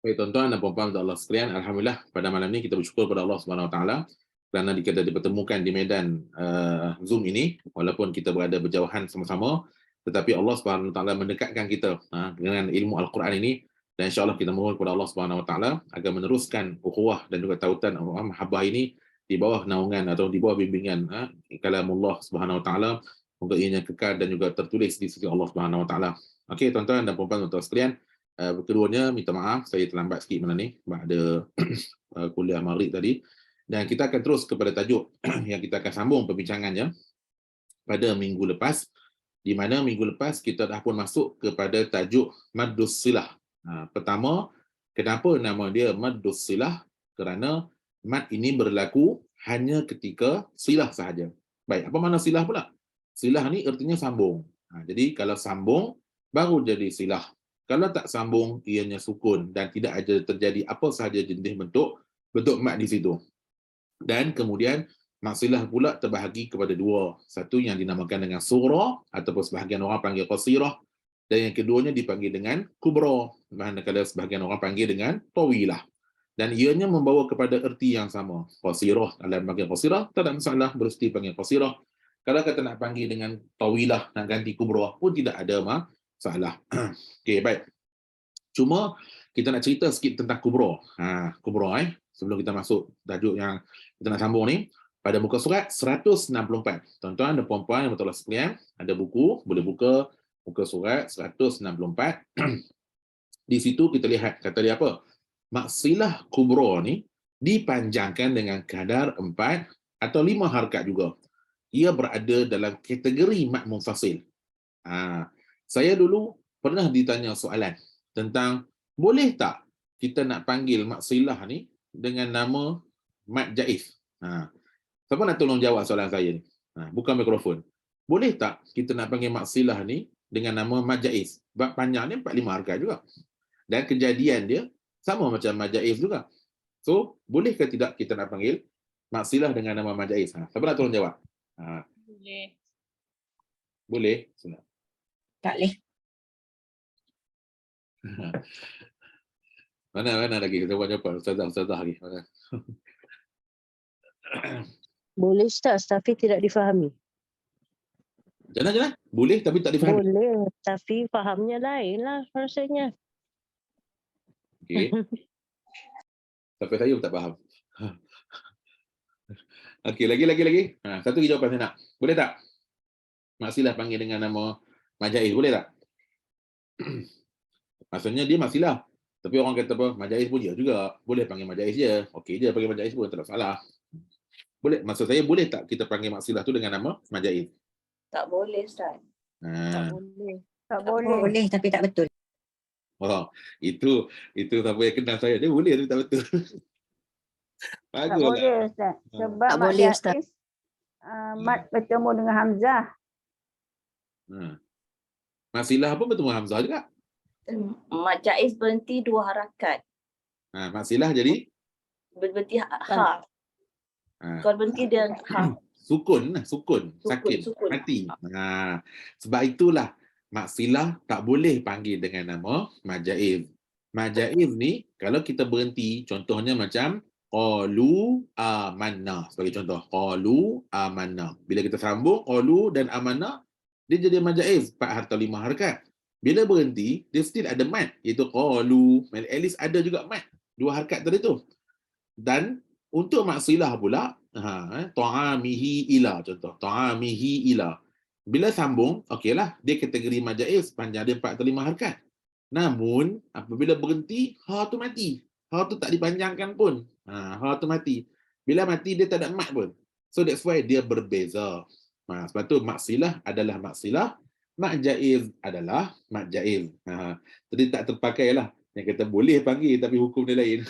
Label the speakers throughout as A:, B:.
A: Baik tuan-tuan dan puan-puan Allah sekalian, alhamdulillah pada malam ini kita bersyukur pada Allah Subhanahu Wa Taala kerana kita dipertemukan di medan Zoom ini walaupun kita berada berjauhan sama-sama, tetapi Allah Subhanahu Wa Taala mendekatkan kita dengan ilmu Al-Quran ini, dan insya-Allah kita mohon kepada Allah Subhanahu Wa Taala agar meneruskan ukhuwah dan juga tautan mahabbah ini di bawah naungan atau di bawah bimbingan kalamullah Subhanahu Wa Taala, untuk ianya kekal dan juga tertulis di sisi Allah Subhanahu Wa Taala. Okey tuan-tuan dan puan-puan sekalian, keduanya minta maaf saya terlambat sikit malam ni pada kuliah maghrib tadi, dan kita akan terus kepada tajuk yang kita akan sambung perbincangannya pada minggu lepas, di mana minggu lepas kita dah pun masuk kepada tajuk maddus silah. Pertama, kenapa nama dia maddus silah? Kerana mad ini berlaku hanya ketika silah sahaja. Baik, apa makna silah pula? Silah ni artinya sambung. Jadi kalau sambung baru jadi silah. Kalau tak sambung, ianya sukun dan tidak ada terjadi apa sahaja jenis bentuk mad di situ. Dan kemudian mad silah pula terbahagi kepada dua. Satu yang dinamakan dengan surah ataupun sebahagian orang panggil qasirah, dan yang keduanya dipanggil dengan kubra, manakala sebahagian orang panggil dengan tawilah. Dan ianya membawa kepada erti yang sama. Qasirah, kalau panggil qasirah, tak ada masalah, beresti panggil qasirah. Kalau kata nak panggil dengan tawilah, nak ganti kubra pun tidak ada masalah. Okey, baik. Cuma kita nak cerita sikit tentang kubra. Kubra sebelum kita masuk tajuk yang kita nak sambung ni, pada muka surat 164. Tuan-tuan dan puan-puan yang betul sekalian, ada buku, boleh buka muka surat 164. Di situ kita lihat kata dia apa? Maksilah kubra ni dipanjangkan dengan kadar 4 atau 5 harakat juga. Ia berada dalam kategori mad munfasil. Saya dulu pernah ditanya soalan tentang boleh tak kita nak panggil maksilah ni dengan nama mad jaiz. Siapa nak tolong jawab soalan saya ni? Bukan mikrofon. Boleh tak kita nak panggil maksilah ni dengan nama mad jaiz? Sebab panjang ni 4-5 harakat juga. Dan kejadian dia sama macam mad jaiz juga. So, boleh ke tidak kita nak panggil maksilah dengan nama mad jaiz? Siapa nak tolong jawab?
B: Boleh.
A: Boleh? Senang.
B: Tak boleh.
A: Mana lagi kita buat jawapan ustazah lagi. Mana?
C: Boleh Ustaz, tapi tidak difahami.
A: Jangan. Boleh tapi tak difahami.
C: Boleh, tapi fahamnya lain lah rasanya.
A: Okey. Sampai saya pun tak faham. Okey, lagi. Satu lagi jawapan saya nak. Boleh tak? Maksilah panggil dengan nama majaiz, boleh tak? Maksudnya dia maksilah. Tapi orang kata apa? Majaiz pun dia juga. Boleh panggil majaiz je. Okey je panggil majaiz pun, tak ada salah. Boleh, maksud saya boleh tak kita panggil maksilah tu dengan nama majaiz?
B: Tak boleh, Ustaz.
C: Tak boleh.
B: Tak boleh, tapi tak betul.
A: Oh, itu siapa yang kenal saya, dia boleh tapi tak betul.
D: Tak
A: Baguslah.
D: boleh Ustaz. Sebab
B: Tak
D: mat
B: boleh, Ustaz.
D: jaiz, mat bertemu dengan hamzah.
A: Maksilah apa bertemu hamzah juga?
B: Mat jaiz berhenti 2 harakat.
A: Maksilah jadi
B: Berhenti ha. Kalau berhenti dia ha.
A: sukun, sakit,
B: sukun.
A: mati. Sebab itulah maksilah tak boleh panggil dengan nama majaiz. Majaiz ni kalau kita berhenti, contohnya macam qalu amanna sebagai contoh. Qalu amanna. Bila kita sambung qalu dan amanna, dia jadi majaiz 4 atau 5 harakat. Bila berhenti, dia still ada mad, iaitu qalu. At least ada juga mad 2 harakat tadi tu. Dan untuk maksilah pula, ta'amihi ila contoh. Ta'amihi ila. Bila sambung, okeylah, dia kategori majaiz, panjang dia 4 atau 5 harakat. Namun, apabila berhenti, ha tu mati. Ha tu tak dipanjangkan pun. Ha tu mati. Bila mati, dia tak ada mat pun. So that's why dia berbeza. Sebab tu maksilah adalah maksilah, mat jaiz adalah mat jaiz. Jadi tak terpakailah yang kata boleh panggil tapi hukum dia lain.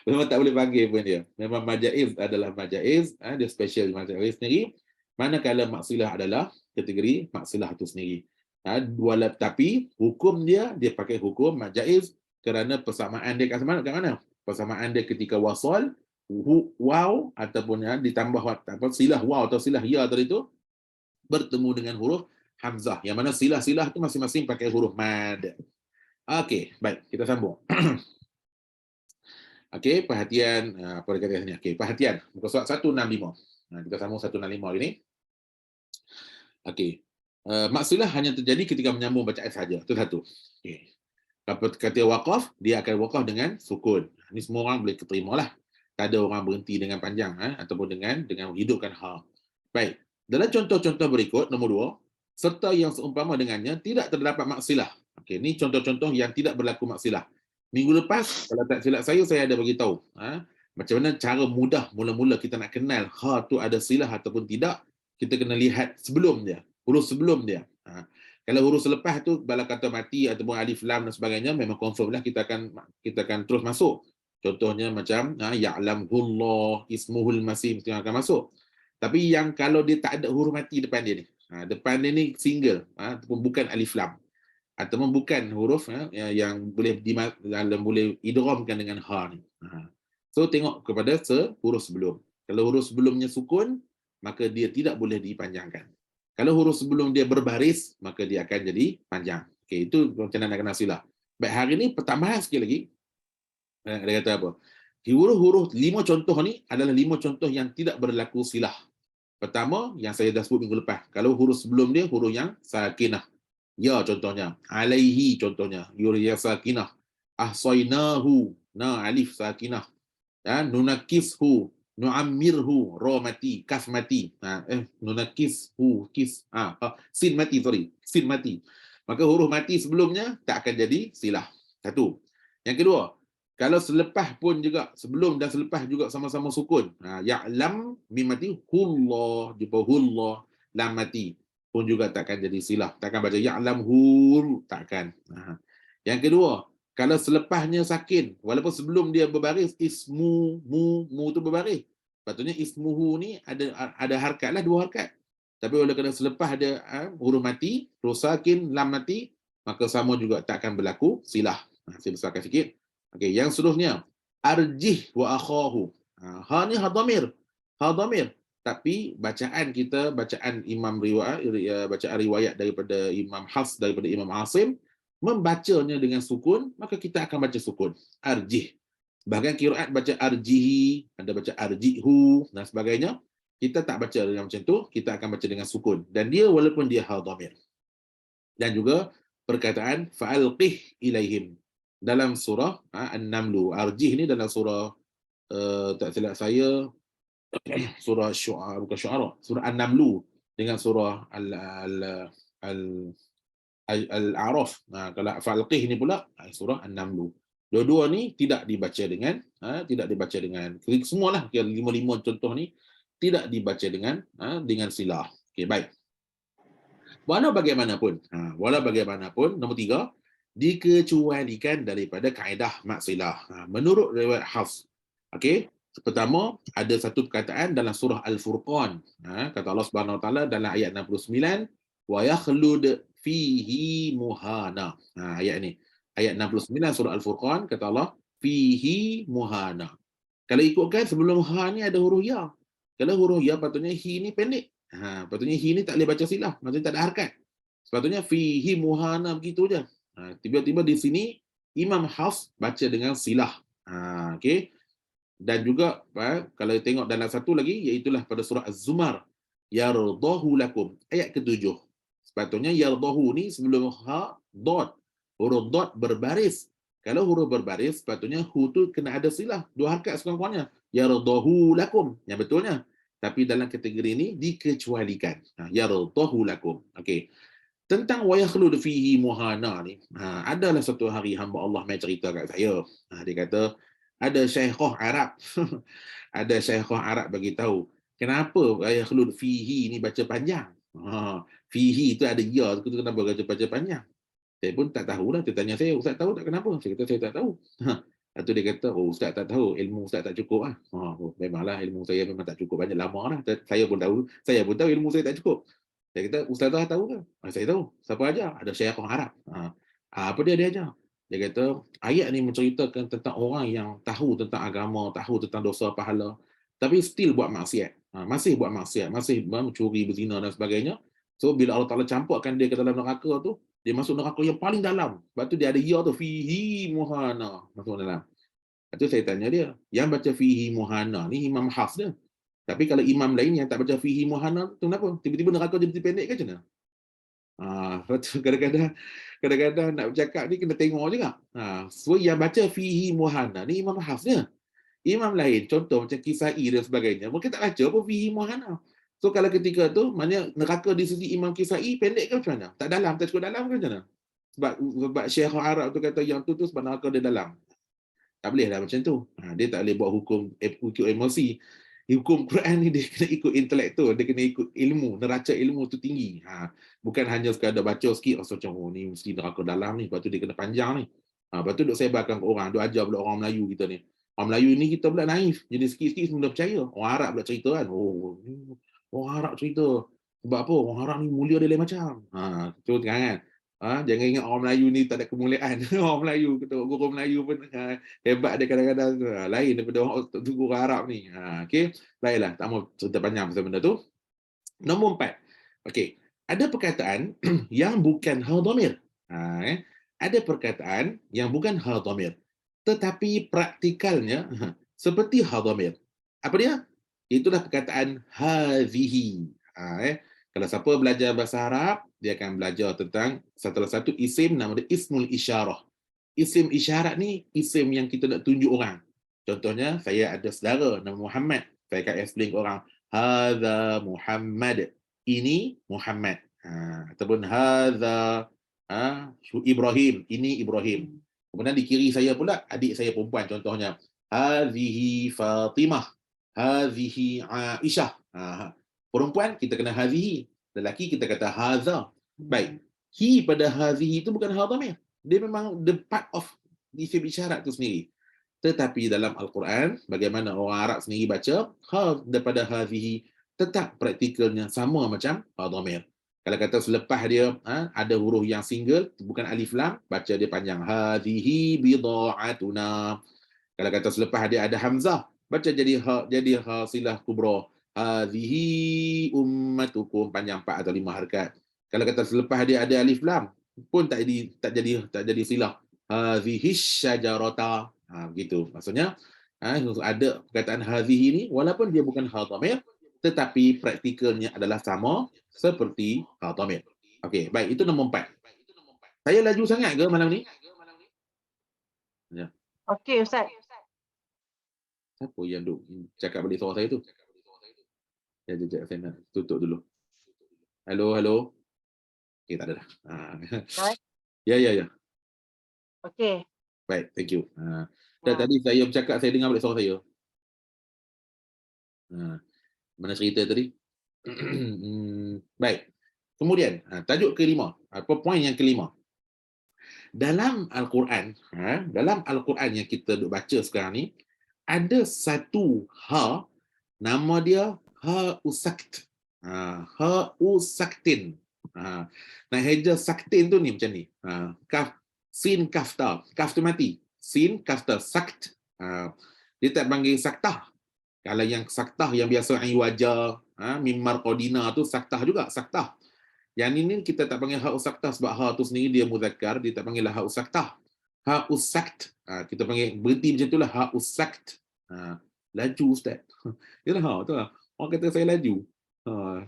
A: Memang tak boleh panggil pun dia. Memang mat jaiz adalah mat jaiz, dia special mat jaiz sendiri. Manakala maksilah adalah kategori maksilah itu sendiri. Tapi hukum dia pakai hukum mat jaiz kerana persamaan dia kat mana? Persamaan dia ketika wasal, waw ataupun ditambah silah waw atau silah ya tadi itu bertemu dengan huruf hamzah. Yang mana silah-silah itu masing-masing pakai huruf mad. Okey, baik, kita sambung. Okey, perhatian apa dia kata sini? Okey, perhatian. Muka surat 165. Kita sambung 165 ini. Okey. Maksilah hanya terjadi ketika menyambung bacaan saja. Itu satu. Okey. Kata waqaf, dia akan waqaf dengan sukun. Ini semua orang boleh terimalah. Tak ada orang berhenti dengan panjang ataupun dengan menghidupkan ha. Baik. Dalam contoh-contoh berikut, nombor 2, serta yang seumpama dengannya tidak terdapat maksilah. Okey, ini contoh-contoh yang tidak berlaku maksilah. Minggu lepas, kalau tak silap saya ada bagi tahu macam mana cara mudah mula-mula kita nak kenal ha tu ada silah ataupun tidak. Kita kena lihat sebelum dia, huruf sebelum dia. Kalau huruf selepas tu bala kata mati ataupun alif lam dan sebagainya, memang confirm lah kita akan terus masuk. Contohnya macam ya'lamullah, ismuhul masih mesti akan masuk. Tapi yang kalau dia tak ada huruf mati depan dia ni, depan dia ni single ataupun bukan alif lam ataupun bukan huruf yang boleh boleh idghamkan dengan ha ni. So tengok kepada huruf sebelum. Kalau huruf sebelumnya sukun, maka dia tidak boleh dipanjangkan. Kalau huruf sebelum dia berbaris, maka dia akan jadi panjang. Okey, itu macam mana nak kenal silah. Baik, hari ni pertambahan sikit lagi. Dia kata apa? Huruf-huruf 5 contoh ni adalah 5 contoh yang tidak berlaku silah. Pertama, yang saya dah sebut minggu lepas. Kalau huruf sebelum dia, huruf yang sakinah. Ya contohnya. Alaihi contohnya. Huruf yang sakinah. Ahsainahu. Alif sakinah. Nunakishu. Nu'ammirhu, ra mati, kaf mati. Nunakishu, sin mati, sin mati. Maka huruf mati sebelumnya tak akan jadi silah. Satu. Yang kedua, kalau selepas pun juga, sebelum dan selepas juga sama-sama sukun. Ya'lam, mim mati, hullah, jumpa hullah, lam mati. Pun juga tak akan jadi silah. Takkan baca ya'lam hul, takkan. Yang kedua, kalau selepasnya sakin, walaupun sebelum dia berbaris, ismu, mu tu berbaris. Patutnya ismuhu ni ada harkat lah, 2 harkat. Tapi kalau selepas ada huruf mati, huruf sakin, lam mati, maka sama juga tak akan berlaku silah. Saya besarkan sikit. Okey, yang seterusnya, arjih wa akhahu. Ha ni ha dhamir. Ha dhamir. Tapi bacaan kita, bacaan imam riwayat, bacaan riwayat daripada Imam Hafs, daripada Imam Asim, membacanya dengan sukun, maka kita akan baca sukun. Arjih. Bahkan qiraat baca arjihi, ada baca arjihu dan sebagainya. Kita tak baca dengan macam tu, kita akan baca dengan sukun. Dan dia walaupun dia hal dhamir. Dan juga perkataan fa'alqih ilaihim. Dalam surah An-Naml. Arjih ni dalam surah, tak silap saya, surah Syu'ara, bukan Syu'ara, surah An-Naml dengan surah Al-A'raf. Kalau Falqih ni pula surah An-Naml. Dua-dua ni tidak dibaca dengan semualah 5 contoh ni tidak dibaca dengan silah. Okey, baik. Walau bagaimanapun, nombor 3, dikecualikan daripada kaedah maksilah. Menurut riwayat Hafs. Okey, pertama ada satu perkataan dalam surah Al-Furqan. Kata Allah Subhanahu Wa Taala dalam ayat 69, wa yakhlud fihi muhana. Ayat ni. Ayat 69 surah Al-Furqan, kata Allah, fihi muhana. Kalau ikutkan sebelum ha ni ada huruf ya. Kalau huruf ya patutnya hi ni pendek. Patutnya hi ni tak boleh baca silah, maksudnya tak ada harkat. Sepatutnya fihi muhana begitu je. Tiba-tiba di sini Imam Hafs baca dengan silah. Okey. Dan juga kalau tengok dalam satu lagi, iaitulah pada surah Az-Zumar, yardahu lakum, ayat ke-7. Sepatutnya yardahu ni sebelum ha dot, huruf dot berbaris. Kalau huruf berbaris, sepatutnya hu tu kena ada silah, 2 harkat sekurang-kurangnya. Yardahu lakum, yang betulnya. Tapi dalam kategori ini dikecualikan. Yardahu lakum. Okey. Tentang wa yakhlud fihi muhana ni, adalah satu hari hamba Allah mai cerita kat saya. Dia kata ada syekhah Arab. Ada syekhah Arab bagi tahu kenapa wa yakhlud fihi ni baca panjang. Fihi tu ada ya, tu kenapa baca panjang? Saya pun tak tahulah. Dia tanya saya, ustaz tahu tak kenapa? Saya kata saya tak tahu. Lepas tu dia kata, oh ustaz tak tahu, ilmu ustaz tak cukup lah. Memanglah ilmu saya memang tak cukup banyak lama lah. Saya pun tahu ilmu saya tak cukup. Saya kata, ustaz tahu ke? Saya tahu. Siapa ajar? Ada syekhah Arab. Apa dia ajar? Dia kata, ayat ni menceritakan tentang orang yang tahu tentang agama, tahu tentang dosa pahala, tapi still buat maksiat. Masih buat maksiat, masih mencuri, berzina dan sebagainya. So, bila Allah Ta'ala campurkan dia ke dalam neraka tu, dia masuk neraka yang paling dalam. Sebab tu dia ada ya tu, fihi muhana, masuk dalam. Lepas tu saya tanya dia, yang baca fihi muhana ni Imam Hafs dia. Tapi kalau imam lain yang tak baca fihi muhana tu kenapa? Tiba-tiba neraka jadi pendek ke macam mana? Lepas tu kadang-kadang nak bercakap ni kena tengok juga. So yang baca fihi muhana ni Imam Hafs dia. Imam lain, contoh macam Kisai dan sebagainya, mereka tak baca apa fihi muhana. So kalau ketika tu, maknanya neraka di sisi Imam Kisai pendek ke macam mana? Tak dalam, tak cukup dalam ke macam mana? Sebab Syekh Arab tu kata yang tu sebab neraka dia dalam. Tak boleh lah macam tu. Dia tak boleh buat hukum emosi. Hukum Quran ni dia kena ikut intelektual, dia kena ikut ilmu, neraca ilmu tu tinggi. Bukan hanya sekadar baca sikit, rasa macam, oh ni mesti neraka dalam ni, lepas tu dia kena panjang ni. Lepas tu duk sebarkan ke orang, duk ajar pula orang Melayu kita ni. Orang Melayu ni kita pula naif, jadi sikit-sikit semua percaya. Orang Arab pula cerita kan, oh orang Arab cerita. Sebab apa? Orang Arab ni mulia dia lain macam. Tu kan. Jangan ingat orang Melayu ni tak ada kemuliaan. Orang Melayu, ketua guru Melayu pun hebat dia kadang-kadang. Lain daripada guru Arab ni. Okey, baiklah, tak mau cerita panjang pasal benda tu. Nombor 4. Okey, ada perkataan yang bukan hal dhamir. Ada perkataan yang bukan hal dhamir, tetapi praktikalnya seperti hal dhamir. Apa dia? Itulah perkataan hadhihi. Kalau siapa belajar bahasa Arab, dia akan belajar tentang salah satu isim nama dia ismul isyarah. Isim isyarat ni isim yang kita nak tunjuk orang. Contohnya, saya ada saudara nama Muhammad. Saya akan explain ke orang, hadza Muhammad. Ini Muhammad. Ataupun hadza Ibrahim. Ini Ibrahim. Kemudian di kiri saya pula, adik saya perempuan contohnya. Hadhihi Fatimah. Hadhihi Aisyah. Perempuan kita kena hadhihi, lelaki kita kata hadza. Baik, hi pada hadhihi itu bukan hal dhamir, dia memang the part of isim isyarat itu sendiri. Tetapi dalam Al-Quran, bagaimana orang Arab sendiri baca, ha daripada hadhihi tetap praktikalnya sama macam hal dhamir. Kalau kata selepas dia ada huruf yang single, bukan alif lam, baca dia panjang, hadhihi bida'atuna. Kalau kata selepas dia ada hamzah, baca jadi ha silah kubra, hadhihi ummatukum, panjang 4 atau 5 harakat. Kalau kata selepas dia ada alif lam pun tak jadi silah, hadhihi syajarata. Begitu. Maksudnya ada perkataan hadhihi ni walaupun dia bukan hal dhamir, tetapi praktikalnya adalah sama seperti hal dhamir. Okey, baik, itu nombor 4. Saya laju sangat ke malam ni? Ya.
D: Okey, Ustaz.
A: Siapa yang duk cakap balik suara saya tu? Sekejap, saya nak tutup dulu. Hello. Okey, tak ada dah. Ya.
D: Okey.
A: Baik, thank you. Tadi saya bercakap, saya dengar balik suara saya. Mana cerita tadi? Baik. Kemudian, tajuk kelima. Poin yang kelima. Dalam Al-Quran, yang kita duk baca sekarang ni, ada satu ha, nama dia ha usakt. Ha usaktin. Nah, heja saktin tu ni macam ni. Kaf, sin kafta. Kaf tu mati. Sin kafta, sakt. Dia tak panggil saktah. Kalau yang saktah yang biasa ain wajah, mimar qadina tu saktah juga, saktah. Yang ini kita tak panggil ha usaktah sebab ha tu sendiri dia muzakkar, dia tak panggil ha usaktah. Ha usakt. Kita panggil berhenti macam itulah, ha usakt. Laju Ustaz. Yalah, betul lah. Orang kata saya laju.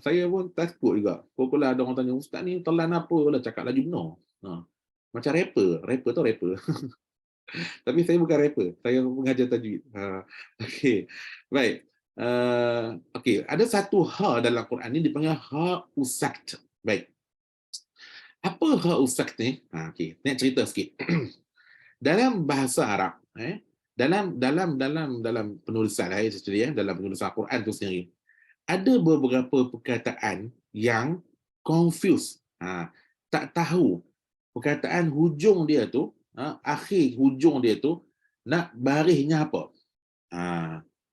A: Saya pun takut juga. Kalau ada orang tanya, Ustaz ni telan apa lah cakap laju benar. Macam rapper tu rapper. Tapi saya bukan rapper, saya pengajar tajwid. Okey. Baik. Okey, ada satu ha dalam Quran ni dipanggil ha usakt. Baik. Apa ha usakt ni? Okey, nak cerita sikit. Dalam bahasa Arab, dalam penulisan dalam penulisan Quran tu sendiri, ada beberapa perkataan yang confuse, tak tahu perkataan hujung dia tu, akhir hujung dia tu nak barisnya apa.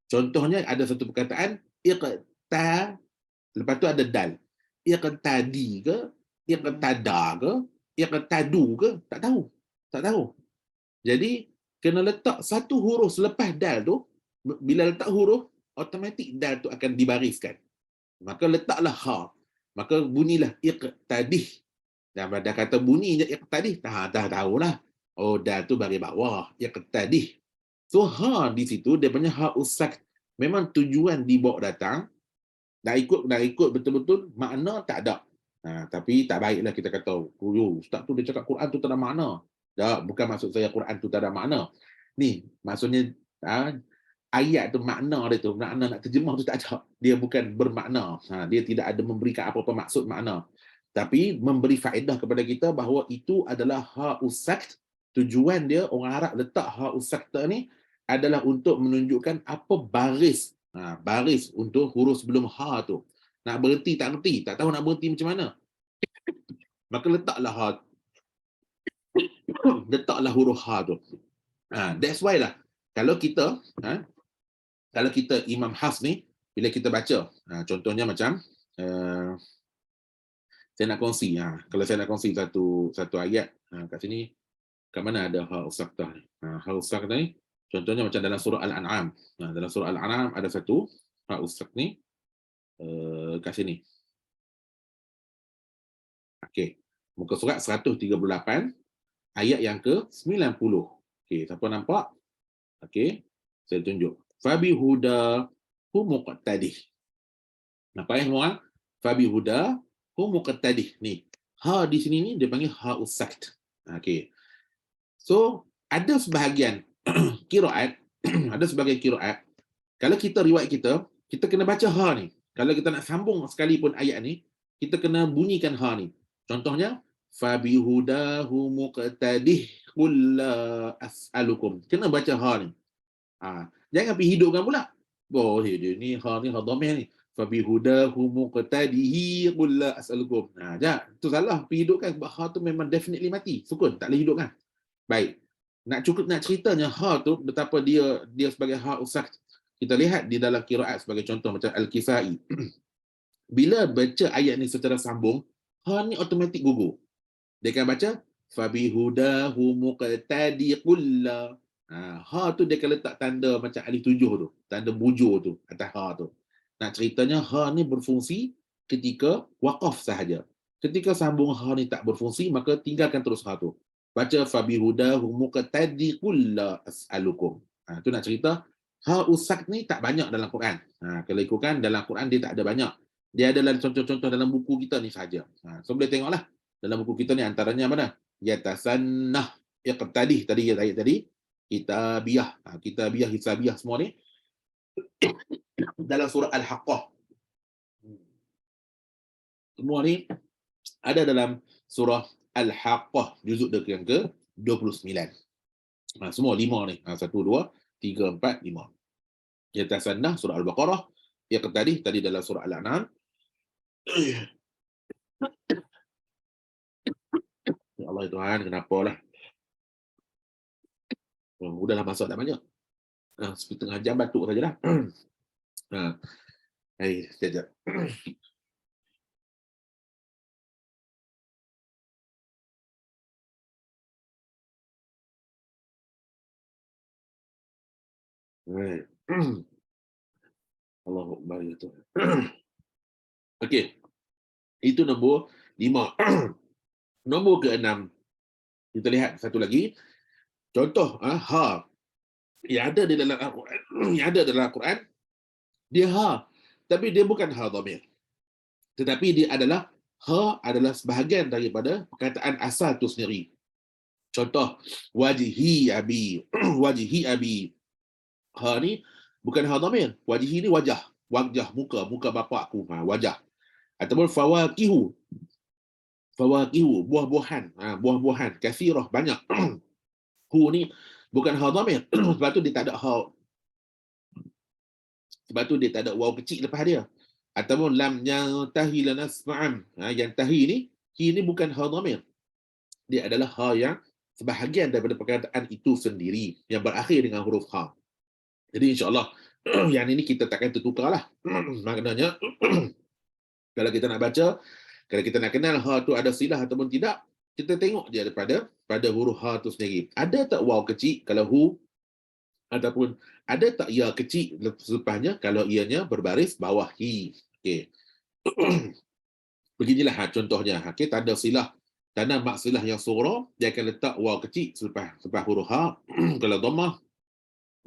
A: Contohnya ada satu perkataan iqta, lepas tu ada dal. Iqtadi ke, iqtada ke, iqtadu ke, tak tahu. Jadi kena letak satu huruf selepas dal tu, bila letak huruf, automatik dal tu akan dibariskan. Maka letaklah ha. Maka bunyilah iqtadih. Dan pada kata bunyi je iqtadih, dah tahulah. Oh, dal tu baris bawah, iqtadih. So ha di situ dia punya ha usakt, memang tujuan dibawa datang, dah ikut betul-betul makna tak ada. Tapi tak baiklah kita kata, "Oh, ustaz tu dia cakap Quran tu tak ada makna." Tak, bukan maksud saya Quran tu tak ada makna. Ni maksudnya ayat tu makna dia tu, makna nak terjemah tu tak ada. Dia bukan bermakna. Dia tidak ada memberikan apa-apa maksud makna. Tapi memberi faedah kepada kita bahawa itu adalah ha usakt. Tujuan dia orang Arab letak ha usakta ni adalah untuk menunjukkan apa baris. Baris untuk huruf sebelum ha tu. Nak berhenti tak berhenti, tak tahu nak berhenti macam mana. Maka letaklah huruf ha tu. That's why lah kalau kita Imam Hafs ni bila kita baca, contohnya macam saya nak kongsi, kalau saya nak kongsi satu ayat kat sini, kat mana ada ha usaktah ni. Ha usaktah ni contohnya macam dalam surah Al-An'am. Dalam surah Al-An'am ada satu ha usakt ni kat sini. Okey, muka surat 138 ayat yang ke-90. Okey, siapa nampak? Okey, saya tunjuk. Fabi huda hu muqtadih. Nampak semua? Fabi huda hu muqtadih. Ni, ha di sini ni dia panggil ha usakt. Okey. So, ada sebahagian qiraat, ada sebahagian qiraat, kalau kita riwayat kita kena baca ha ni. Kalau kita nak sambung sekalipun ayat ni, kita kena bunyikan ha ni. Contohnya, fabi hudahu muqtadih qul la as'alukum. Kena baca ha ni. Jangan pergi hidupkan pula. Oh, dia ni ha dhamir ni. Fabi hudahu muqtadihi qul la as'alukum. Itu salah pergi hidupkan. Ha tu memang definitely mati. Sukun, tak boleh hidupkan. Baik. Nak ceritanya ha tu betapa dia sebagai ha usakt. Kita lihat di dalam qiraat sebagai contoh macam Al-Kisai. Bila baca ayat ni secara sambung, ha ni automatik gugur. Dia akan baca fabi hudahu muqtadi qulla. Ha tu dia akan letak tanda macam alif tujuh tu, tanda bujur tu atas ha tu. Nak ceritanya ha ni berfungsi ketika waqaf sahaja. Ketika sambung ha ni tak berfungsi, maka tinggalkan terus ha tu. Baca fabi hudahu muqtadi qulla as'alukum. Tu nak cerita ha usakt ni tak banyak dalam Quran. Kalau ikutkan dalam Quran dia tak ada banyak. Dia ada dalam contoh-contoh dalam buku kita ni saja. So boleh tengoklah dalam buku kita ni antaranya mana? Yatasannah, iqtadih tadi ayat tadi, kitabiyah, hisabiyah semua ni dalam surah Al-Haqqah. Semua ni ada dalam surah Al-Haqqah juzuk yang ke-29. Semua 5 ni. 1 2 3 4 5. Yatasannah surah Al-Baqarah, iqtadih tadi dalam surah Al-An'am. Ya Allah Tuhan, kenapalah? Udahlah masak tak banyak. Setengah jam batuk sajalah. Sekejap. Allahu Akbar ya Tuhan. Okey. Itu nombor 5. Nombor ke-6. Kita lihat satu lagi. Contoh ha yang ada di dalam Al-Quran, dia ha, tapi dia bukan ha dhamir. Tetapi dia adalah sebahagian daripada perkataan asal tu sendiri. Contoh wajhi abi. Wajhi abi. Ha ni bukan ha dhamir. Wajhi ni wajah, muka bapa aku, wajah. Ataupun fawakihu, buah-buahan, kathirah, banyak. Hu ni bukan ha dhamir. Sebab tu dia tak ada ha. Sebab tu dia tak ada waw kecil lepas dia. Ataupun lam yantahi lanasma'am. Yang tahi ni, hi ni bukan ha dhamir. Dia adalah ha yang sebahagian daripada perkataan itu sendiri yang berakhir dengan huruf ha. Jadi insya-Allah yang ini kita takkan tertukarlah. Maknanya kalau kita nak baca, kalau kita nak kenal ha tu ada silah ataupun tidak, kita tengok dia pada huruf ha tu sendiri. Ada tak waw kecil kalau hu, ataupun ada tak ya kecil selepasnya kalau ianya berbaris bawah hi. Okey. Beginilah contohnya. Okey, tanda silah, tanda mak silah yang surah, dia akan letak waw kecil selepas huruf ha. Kalau dhammah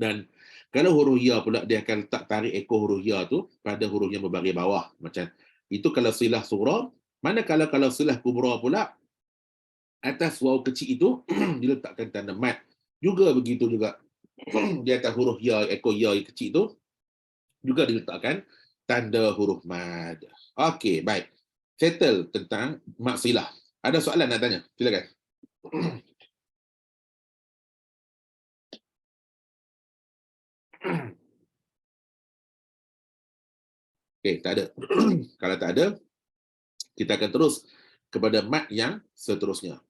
A: Dan kalau huruf ya pula dia akan letak tarik ekor huruf ya tu pada huruf yang berbaris bawah. Macam itu kalau silah surah. Manakala kalau silah kubra pula, atas waw kecil itu diletakkan tanda mat. Juga begitu juga di atas huruf ya, ekor ya yang kecil itu juga diletakkan tanda huruf mad. Okey, baik. Settle tentang maksilah. Ada soalan nak tanya? Silakan. Okey, tak ada. Kalau tak ada, kita akan terus kepada mat yang seterusnya.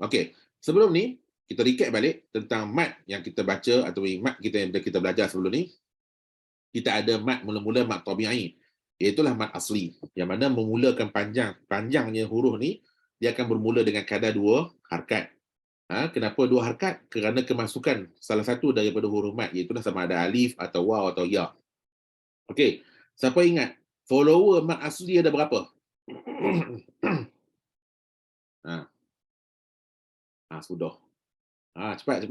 A: Okey, sebelum ni kita recap balik tentang mat yang kita baca atau mat kita yang kita belajar sebelum ni. Kita ada mat mula-mula mat tabi'i. Iaitulah mat asli yang mana memulakan panjangnya huruf ni dia akan bermula dengan kadar 2 harakat. Kenapa 2 harakat? Kerana kemasukan salah satu daripada huruf mat iaitu sama ada alif atau waw atau ya. Okey, siapa ingat follower mat asli ada berapa? Sudah. Cepat.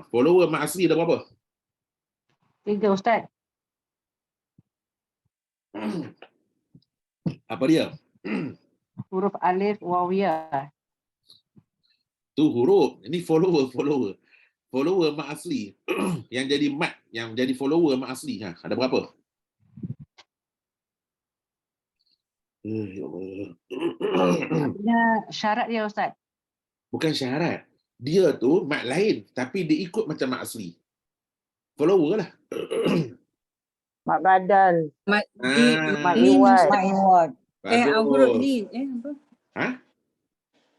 A: Follower mat asli ada berapa?
D: 3 Ustaz.
A: Apa dia?
D: Huruf alif waw ya.
A: Tu huruf. Ini follower. Follower mat asli. Yang jadi mat, yang jadi follower mat asli. Ada berapa? Ya Allah.
D: Ada syarat dia Ustaz.
A: Bukan syarat. Dia tu mat lain tapi dia ikut macam mat asli. Follower lah.
E: Mat badal.
F: Mat
E: Mat
F: Lin,
E: iwat.
F: Mat
E: iwat.
F: huruf Lin. Apa?
A: Ha?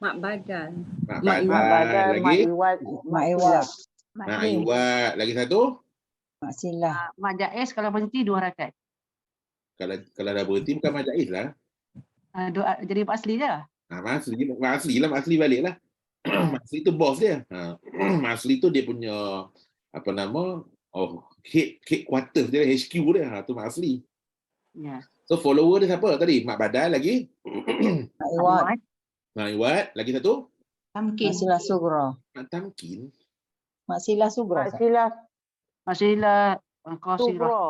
F: Mak badal.
A: Mat
F: Mat
A: badal.
E: Mat
A: Lagi?
E: iwat.
G: Mak iwat.
A: Mat iwat. Lagi satu?
G: Mak silah.
D: Mak jaiz kalau berhenti 2 harakat.
A: Kalau dah berhenti bukan mat jaiz lah.
D: Jadi mak asli je.
A: Mat asli balik lah. Mat asli tu bos dia. Mat asli tu dia punya apa nama? Headquarters dia, HQ dia. Tu mat asli.
D: Ya.
A: So follower dia siapa tadi? Mat badal lagi?
G: Mak iwat.
A: Mat iwat. Lagi satu?
F: Tamkin.
G: Mak silah sugra.
A: Mat tamkin.
G: Mak silah sugra.
E: Mak silah
D: Mak silah qasirah.
E: subra.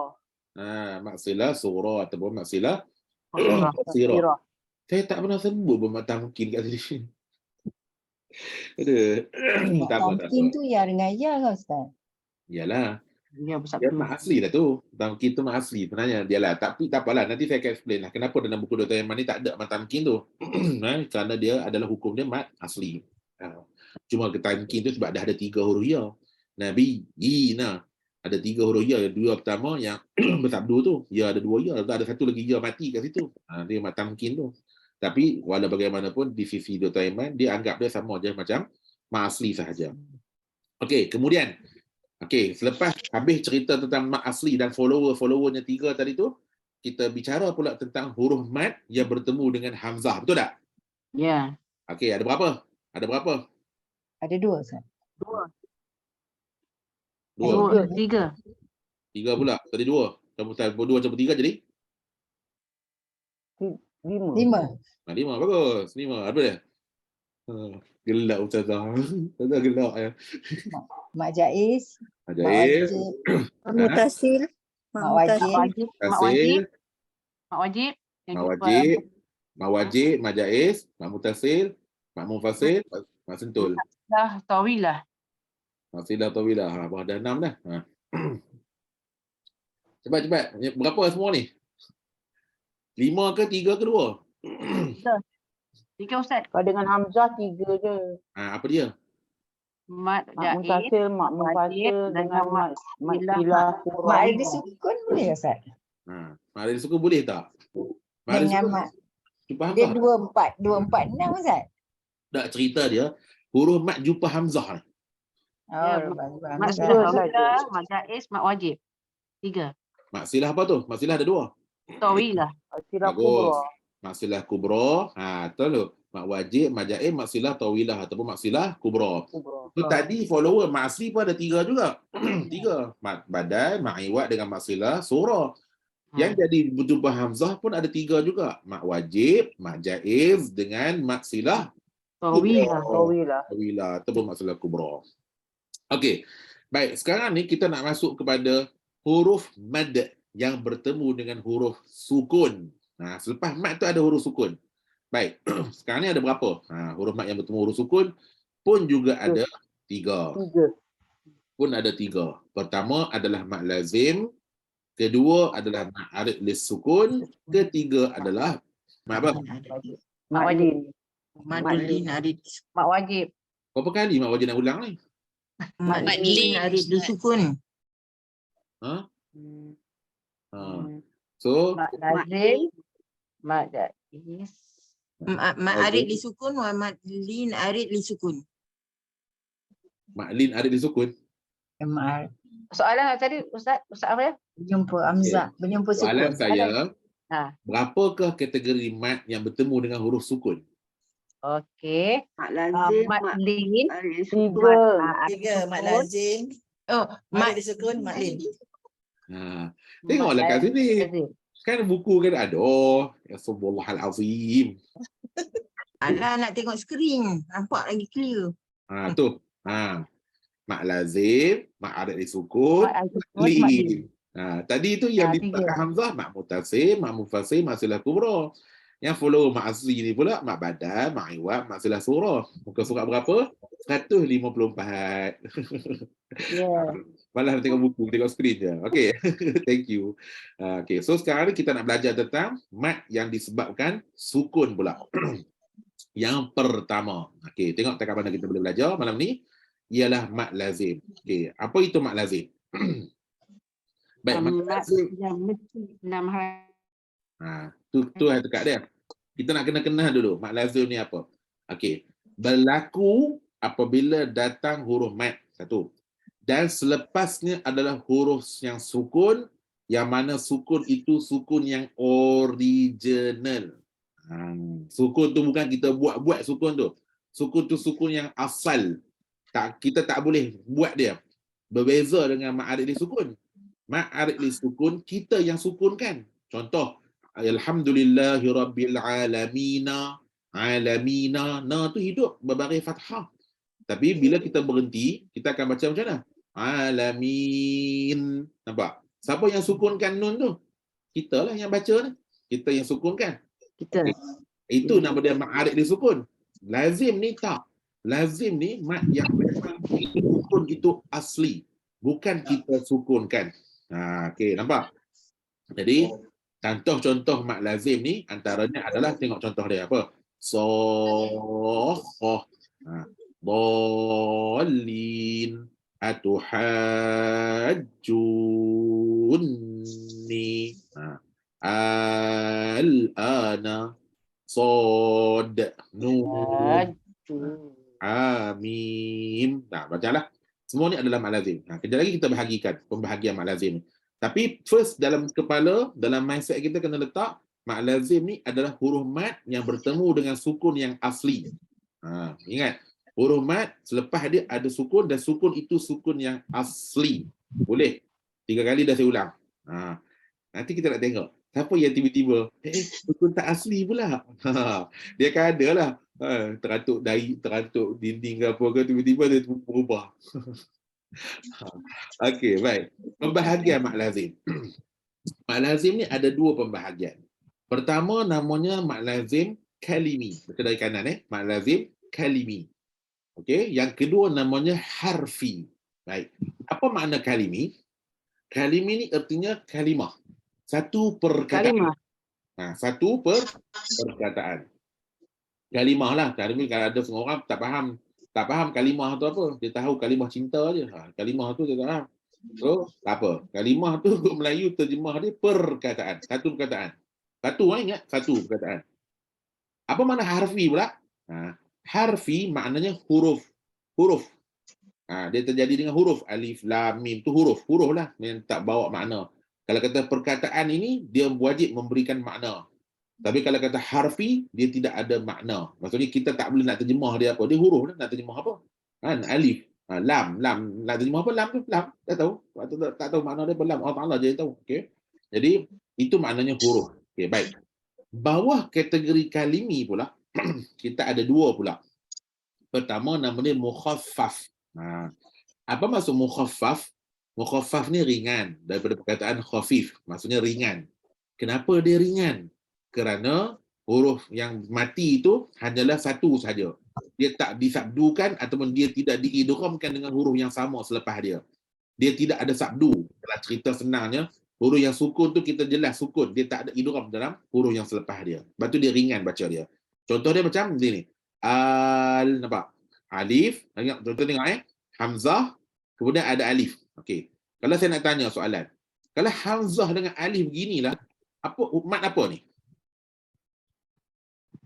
A: Mak silah surah ataupun mak silah
D: Qasirah.
A: sirah.
E: Sirah.
A: Saya tak pernah sebut pun mat tamkin kat sini. Ada.
G: Mak
A: Tak apa.
G: tamkin tu ya dengan ya kan Ustaz?
A: Yalah.
D: Ya
A: Dia
D: bersabdu.
A: mak asli lah tu. Tamkin tu mak asli sebenarnya. Dia lah. Tapi tak apalah. Nanti saya akan explain lah. Kenapa dalam buku Dr. Yaman ni tak ada mat tamkin tu. Kerana dia adalah hukum dia mat asli. Cuma ke tamkin tu sebab dah ada 3 huruf ya. Nabi, Yina. Ada 3 huruf ya. 2 pertama yang bersabdu tu. Ya ada 2 ya. Ada satu lagi ya mati kat situ. Dia mat tamkin tu. Tapi walau bagaimanapun di sisi Dr. Iman, dia anggap dia sama je macam mak asli sahaja. Okey, kemudian selepas habis cerita tentang mak asli dan followernya 3 tadi tu, kita bicara pula tentang huruf mat yang bertemu dengan hamzah. Betul tak?
D: Ya.
A: Okey, ada berapa?
G: Ada 2 Ustaz.
A: 2.
D: 3.
A: 3 pula. Tadi 2. 2 campur 3 jadi?
E: 5.
G: 5.
A: 5. Bagus. 5. Apa dia? Gelak Ustazah. Ustazah gelak ya.
G: Mak jaiz. Mak
A: Ajaib.
G: wajib.
B: Mutasil.
G: Mak wajib.
D: Mak wajib. Mak wajib. Yang
A: Mak
D: jumpa
A: wajib. Mak wajib. Mak jaiz. Mak mutasil. Mak munfasil. Mak sentul.
D: Dah tawilah.
A: Mak silah tawilah. Dah 6 dah. Cepat. Berapa semua ni? 5 ke 3 ke 2?
D: 3 Ustaz.
E: Kalau dengan Hamzah 3 je.
A: Apa dia?
D: Mat
E: Mak
D: jaiz.
E: mutasil, mak
D: wajib
E: munfasil
D: dengan
E: dengan mak
D: silah.
E: silah
G: Mak
E: surah.
G: ada sukun boleh ke Ustaz?
A: Mak ada suku boleh tak? Mak ada
G: Dengan
A: suku.
G: mak.
A: Jumpa
G: Dia
A: Hamzah.
G: 246 Ustaz.
A: Tak cerita dia. Huruf mat jumpa Hamzah ni.
G: Oh,
D: Mak
G: bagus.
D: silah
E: Hamzah.
D: tawilah, mak jaiz, mak wajib. 3.
A: Mak silah apa tu? Mak silah ada 2.
D: Tawilah.
E: Silah
A: Bagus.
E: kubra.
A: Mak silah kubra. Betul tu. Mak wajib, mak jaim, mak silah tawilah ataupun mak silah kubra. Tu tadi follower mak asli pun ada 3 juga. 3. Mak badal, mak iwat dengan mak silah surah. Yang jadi berjumpa hamzah pun ada 3 juga. Mak wajib, mak jaiz dengan mak silah
D: Tawilah.
E: Tawilah.
A: tawilah ataupun mak silah kubra. Okey. Baik, sekarang ni kita nak masuk kepada huruf mad yang bertemu dengan huruf sukun. Selepas mad tu ada huruf sukun. Baik, sekarang ni ada berapa? Huruf mad yang bertemu huruf sukun pun juga ada 3.
E: 3.
A: Pun ada 3. Pertama adalah mad lazim, kedua adalah mad arid lis sukun, ketiga adalah mad apa?
D: Mak wajib.
H: Madlin arid
D: Mak wajib.
A: Berapa kali mak wajib nak ulang ni?
H: Madlin arid disukun.
A: Ha? So,
E: Mak lazim. Mak jais.
H: Mak arid disukun wa madlin arid disukun.
A: maklin arid lis sukun.
D: Soalan tadi Ustaz apa ya?
G: Berjumpa Hamzah, berjumpa
A: Soalan
G: sukun.
A: saya,
D: Ha.
A: berapakah kategori mad yang bertemu dengan huruf sukun?
D: Okey.
F: Mak lazim, mak
D: Madlin.
F: arid
E: 3.
G: Mak lazim.
H: Oh, mak
G: disukun, maklin.
A: Tengoklah kat sini.
D: Lazim.
A: Kan buku kan ada. Ya subhanallahal-azim.
H: alah nak tengok skrin. Nampak lagi clear.
A: Tu. Mak lazim, mak arid disukun, maklin. Tadi tu yang di belakang hamzah mak mutasim, mak mufasim, mak silah kubra. Yang follow mak asli ni pula mak badal, mak iwab, mak silah surah. Muka surat berapa? 154.
E: Ya.
A: Malah tengok buku, tengok skrin je. Okey. Thank you. Okey, so sekarang ni kita nak belajar tentang mad yang disebabkan sukun pula. Yang pertama. Okey, tengok kat mana kita boleh belajar malam ni ialah mad lazim. Okey, apa itu mad lazim? Baik, mad lazim.
D: Yang mesti 6 hari.
A: Tu dekat dia. Kita nak kena dulu. Mad lazim ni apa? Okey. Berlaku apabila datang huruf mad. Satu. Dan selepasnya adalah huruf yang sukun, yang mana sukun itu sukun yang original. Sukun tu bukan kita buat sukun tu. Sukun tu sukun yang asal. Kita tak boleh buat dia. Berbeza dengan mak arid li sukun. Mak arid li sukun, kita yang sukunkan. Contoh, alhamdulillahirabbil alamina. Alamina. Na tu hidup berbaris fathah. Tapi bila kita berhenti, kita akan baca macam mana? Alamin. Nampak? Siapa yang sukunkan nun tu? Kita lah yang baca ni. Kita yang sukunkan.
D: Kita.
A: Itu nama dia mak arid disukun. Lazim ni tak. Lazim ni mak yang memang sukun itu asli. Bukan kita sukunkan. Okey, nampak? Jadi, contoh-contoh mak lazim ni antaranya adalah tengok contoh dia apa? Soh. Dhalin atuhajjunni al-ana sad nun amin. Bacalah. Semua ni adalah mak lazim. Kejap lagi kita bahagikan pembahagian mak lazim ni. Tapi first dalam kepala, dalam mindset kita kena letak mak lazim ni adalah huruf mad yang bertemu dengan sukun yang asli. Ingat, huruf mad selepas dia ada sukun dan sukun itu sukun yang asli. Boleh? 3 kali dah saya ulang. Nanti kita nak tengok siapa yang tiba-tiba sukun tak asli pula. Dia kan ada lah. Teratuk dinding ke apa ke, tiba-tiba dia berubah. Okey, baik. Pembahagian mak lazim. Mak lazim ni ada 2 pembahagian. Pertama namanya mak lazim kalimi. Betul dari kanan mak lazim kalimi. Okey, yang kedua namanya harfi. Baik. Apa makna kalimi? Kalimi ni artinya kalimah. Satu perkataan. Satu perkataan. Kalimah lah. Kalau ada semua orang tak faham kalimah tu apa. Dia tahu kalimah cinta je. Kalimah tu dia tak faham. So, tak apa. Kalimah tu Melayu terjemah dia perkataan. Satu perkataan. Ingat? Satu perkataan. Apa makna harfi pula? Harfi maknanya huruf. Dia terjadi dengan huruf. Alif, lam, mim. Tu huruf lah yang tak bawa makna. Kalau kata perkataan ini, dia wajib memberikan makna. Tapi kalau kata harfi, dia tidak ada makna. Maksudnya kita tak boleh nak terjemah dia apa. Dia huruf lah, nak terjemah apa. Alif, lam. Nak terjemah apa? Lam tu? Lam. Tak tahu. Tak tahu makna dia apa. Lam. Allah Ta'ala je tahu. Okay? Jadi, itu maknanya huruf. Okay, baik. Bawah kategori kalimi pula, kita ada 2 pula. Pertama nama dia mukhaffaf. Apa maksud mukhaffaf? Mukhaffaf ni ringan daripada perkataan khafif, maksudnya ringan. Kenapa dia ringan? Kerana huruf yang mati itu hanyalah satu saja. Dia tak disabdukan ataupun dia tidak diidghamkan dengan huruf yang sama selepas dia. Dia tidak ada sabdu. Dalam cerita senangnya, huruf yang sukun tu kita jelas sukun, dia tak ada idgham dalam huruf yang selepas dia. Sebab tu dia ringan baca dia. Contoh dia macam ni. Nampak? Alif, contoh tengok Hamzah, kemudian ada alif. Okey. Kalau saya nak tanya soalan, kalau Hamzah dengan alif beginilah, mat apa ni?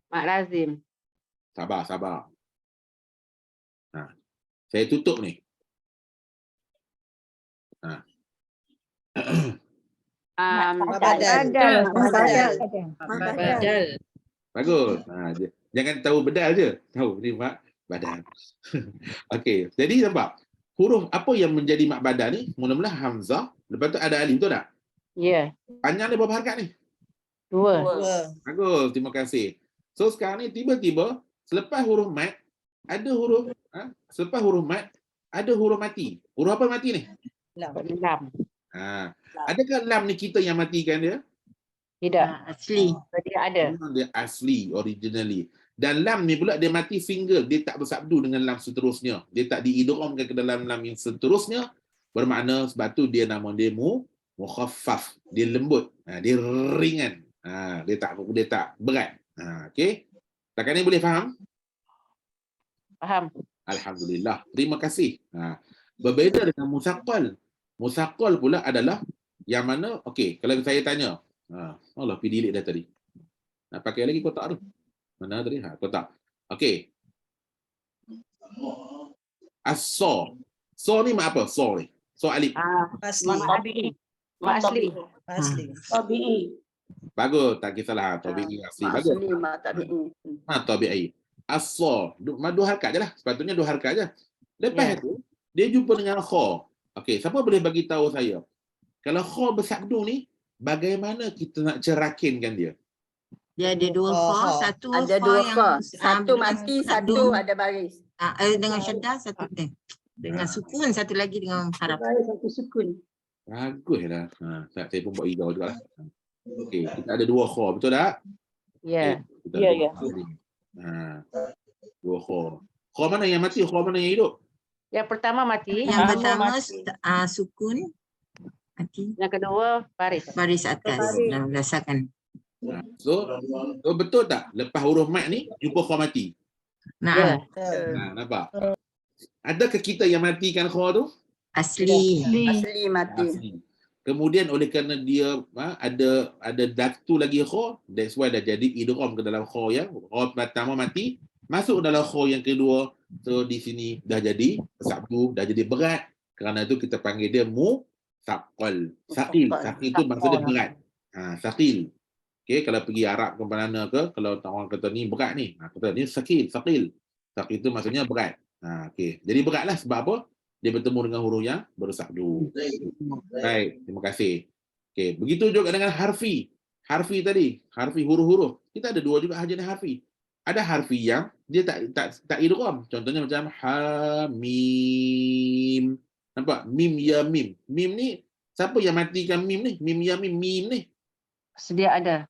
D: Mat lazim.
A: Sabar. Saya tutup ni.
B: Badal.
H: Badal.
A: Bagus. Jangan tahu bedal je. Tahu ni mak badal. Okey. Jadi nampak huruf apa yang menjadi mat badal ni? Mula-mula Hamzah, lepas tu ada alif, betul tak?
D: Ya.
A: Panjang dia berapa harakat ni?
D: 2.
A: Bagus, terima kasih. So sekarang ni tiba-tiba selepas huruf mat ada huruf selepas huruf mat ada huruf mati. Huruf apa mati ni?
D: Lam.
A: Adakah lam ni kita yang matikan dia?
D: Tidak.
H: Asli.
D: Dia ada.
A: Memang dia asli, originally. Dan lam ni pula dia mati single, dia tak bersabdu dengan lam seterusnya. Dia tak diidghamkan ke dalam lam yang seterusnya. Bermakna sebab tu dia nama dia mukhaffaf. Dia lembut, dia ringan. Dia tak berat. Okey. Setakat ni boleh faham?
D: Faham.
A: Alhamdulillah. Terima kasih. Berbeza dengan musaqqal. Musaqqal pula adalah yang mana, okey, kalau saya tanya, Allah pergi delete dah tadi. Nak pakai lagi kotak tu. Mana tadi? Kotak. Okey. As-sa. Sa ni mak apa? Sa ni. Sa alif.
G: Asli.
D: Mak asli.
G: Asli.
B: Tabi'i.
A: Bagus, tak kisahlah. Tabi'i asli. Bagus.
B: Asli mak tabi'i.
A: Tabi'i. As-sa. Dua harakat je lah. Sepatutnya 2 harakat je. Lepas
D: Ya.
A: tu, dia jumpa dengan kha. Okey, siapa boleh bagi tahu saya? Kalau kha bersabdu ni, bagaimana kita nak cerakinkan dia?
H: Dia ada 2 kha, satu
F: Ada
H: kha
F: 2
H: yang
F: kha. Satu
H: dengan
F: mati,
H: sabdu.
F: satu ada baris.
H: Dengan syaddah satu dengan sukun, satu lagi dengan harap.
B: Satu sukun.
A: Baguslah. Saya pun buat hijau juga lah. Okey, kita ada 2 kha, betul tak?
D: Ya.
A: Kita
B: Ya,
A: ada
B: ya.
A: 2 kha. Kha mana yang mati, kha mana yang hidup?
D: Yang pertama mati.
H: Yang
B: Pertama
H: pertama
B: mati.
H: sukun, mati,
D: Yang kedua baris.
H: baris atas.
B: Baris.
H: Rasakan.
A: So betul tak? Lepas huruf mat ni, jumpa kha mati.
H: Nah,
A: Nampak? Adakah kita yang matikan kha tu?
H: asli.
F: Asli mati.
A: Asli. Kemudian oleh kerana dia ada datu lagi kha, that's why dah jadi idgham ke dalam kha yang kha pertama mati, masuk dalam kha yang kedua. So di sini dah jadi sabdu, dah jadi berat. Kerana itu kita panggil dia musaqqal. Saqil. Saqil itu maksudnya berat. Saqil. Okey, kalau pergi Arab ke mana ke, kalau orang kata ni berat ni, kata ni saqil. Saqil itu maksudnya berat. Okey. Jadi beratlah sebab apa? Dia bertemu dengan huruf yang bersabdu. Baik, terima kasih. Okey, begitu juga dengan harfi. Harfi tadi, harfi huruf-huruf. Kita ada 2 juga jenis harfi. Ada harfi yang dia tak idgham. Contohnya macam ha mim. Nampak? Mim ya mim. Mim ni siapa yang matikan mim ni? Mim ya mim ni.
D: Sedia ada.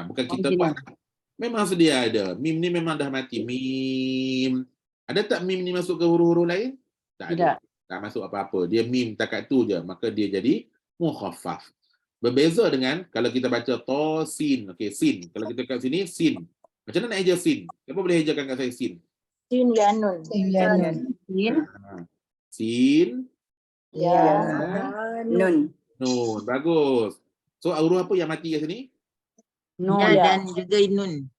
A: Bukan kita
D: Original.
A: buat. Memang sedia ada. Mim ni memang dah mati. Mim. Ada tak mim ni masuk ke huruf-huruf lain? Tak ada. Tak masuk apa-apa. Dia mim takat tu je. Maka dia jadi mukhaffaf. Berbeza dengan kalau kita baca to sin. Okey, sin. Kalau kita kat sini sin. Macam mana nak eja sin? Siapa boleh ejakan kat saya sin?
B: Sin ya nun.
A: Sin.
B: Ya.
F: Nun.
A: Nun. Bagus. So huruf apa yang mati kat sini?
H: Ya dan juga nun.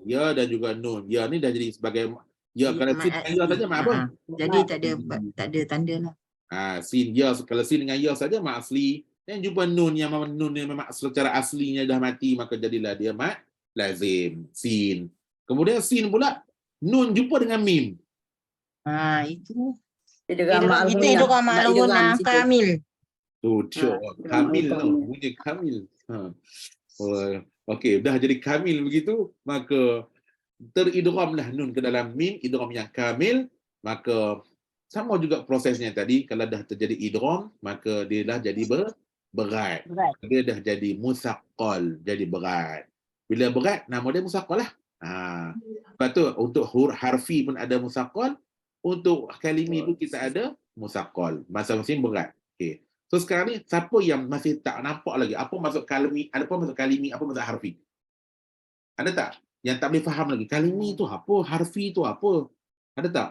A: Ya dan juga nun. Ya ni dah jadi sebagai ya, kalau sin dengan ya saja mak apa?
H: Jadi tak ada tanda lah.
A: Sin ya, kalau sin dengan ya saja mak asli. Dan jumpa nun yang memang secara aslinya dah mati, maka jadilah dia mat lazim. Sin. Kemudian sin pula nun jumpa dengan mim.
H: Itu.
F: Itu
H: Itu idgham ma'lunah kamil.
A: Kamil tu. Bunyi kamil. Okey, dah jadi kamil begitu, maka teridghamlah nun ke dalam mim, idgham yang kamil, maka sama juga prosesnya tadi, kalau dah terjadi idgham, maka dia dah jadi berat.
D: Berat.
A: Dia dah jadi musaqqal, jadi berat. Bila berat, nama dia musaqqal lah. Lepas tu untuk huruf harfi pun ada musaqqal, untuk kalimi pun kita ada musaqqal. Masing-masing berat. Okey. So sekarang ni siapa yang masih tak nampak lagi apa maksud kalimi, apa maksud kalimi, apa maksud harfi? Ada tak yang tak boleh faham lagi? Kalimi tu apa? Harfi tu apa? Ada tak?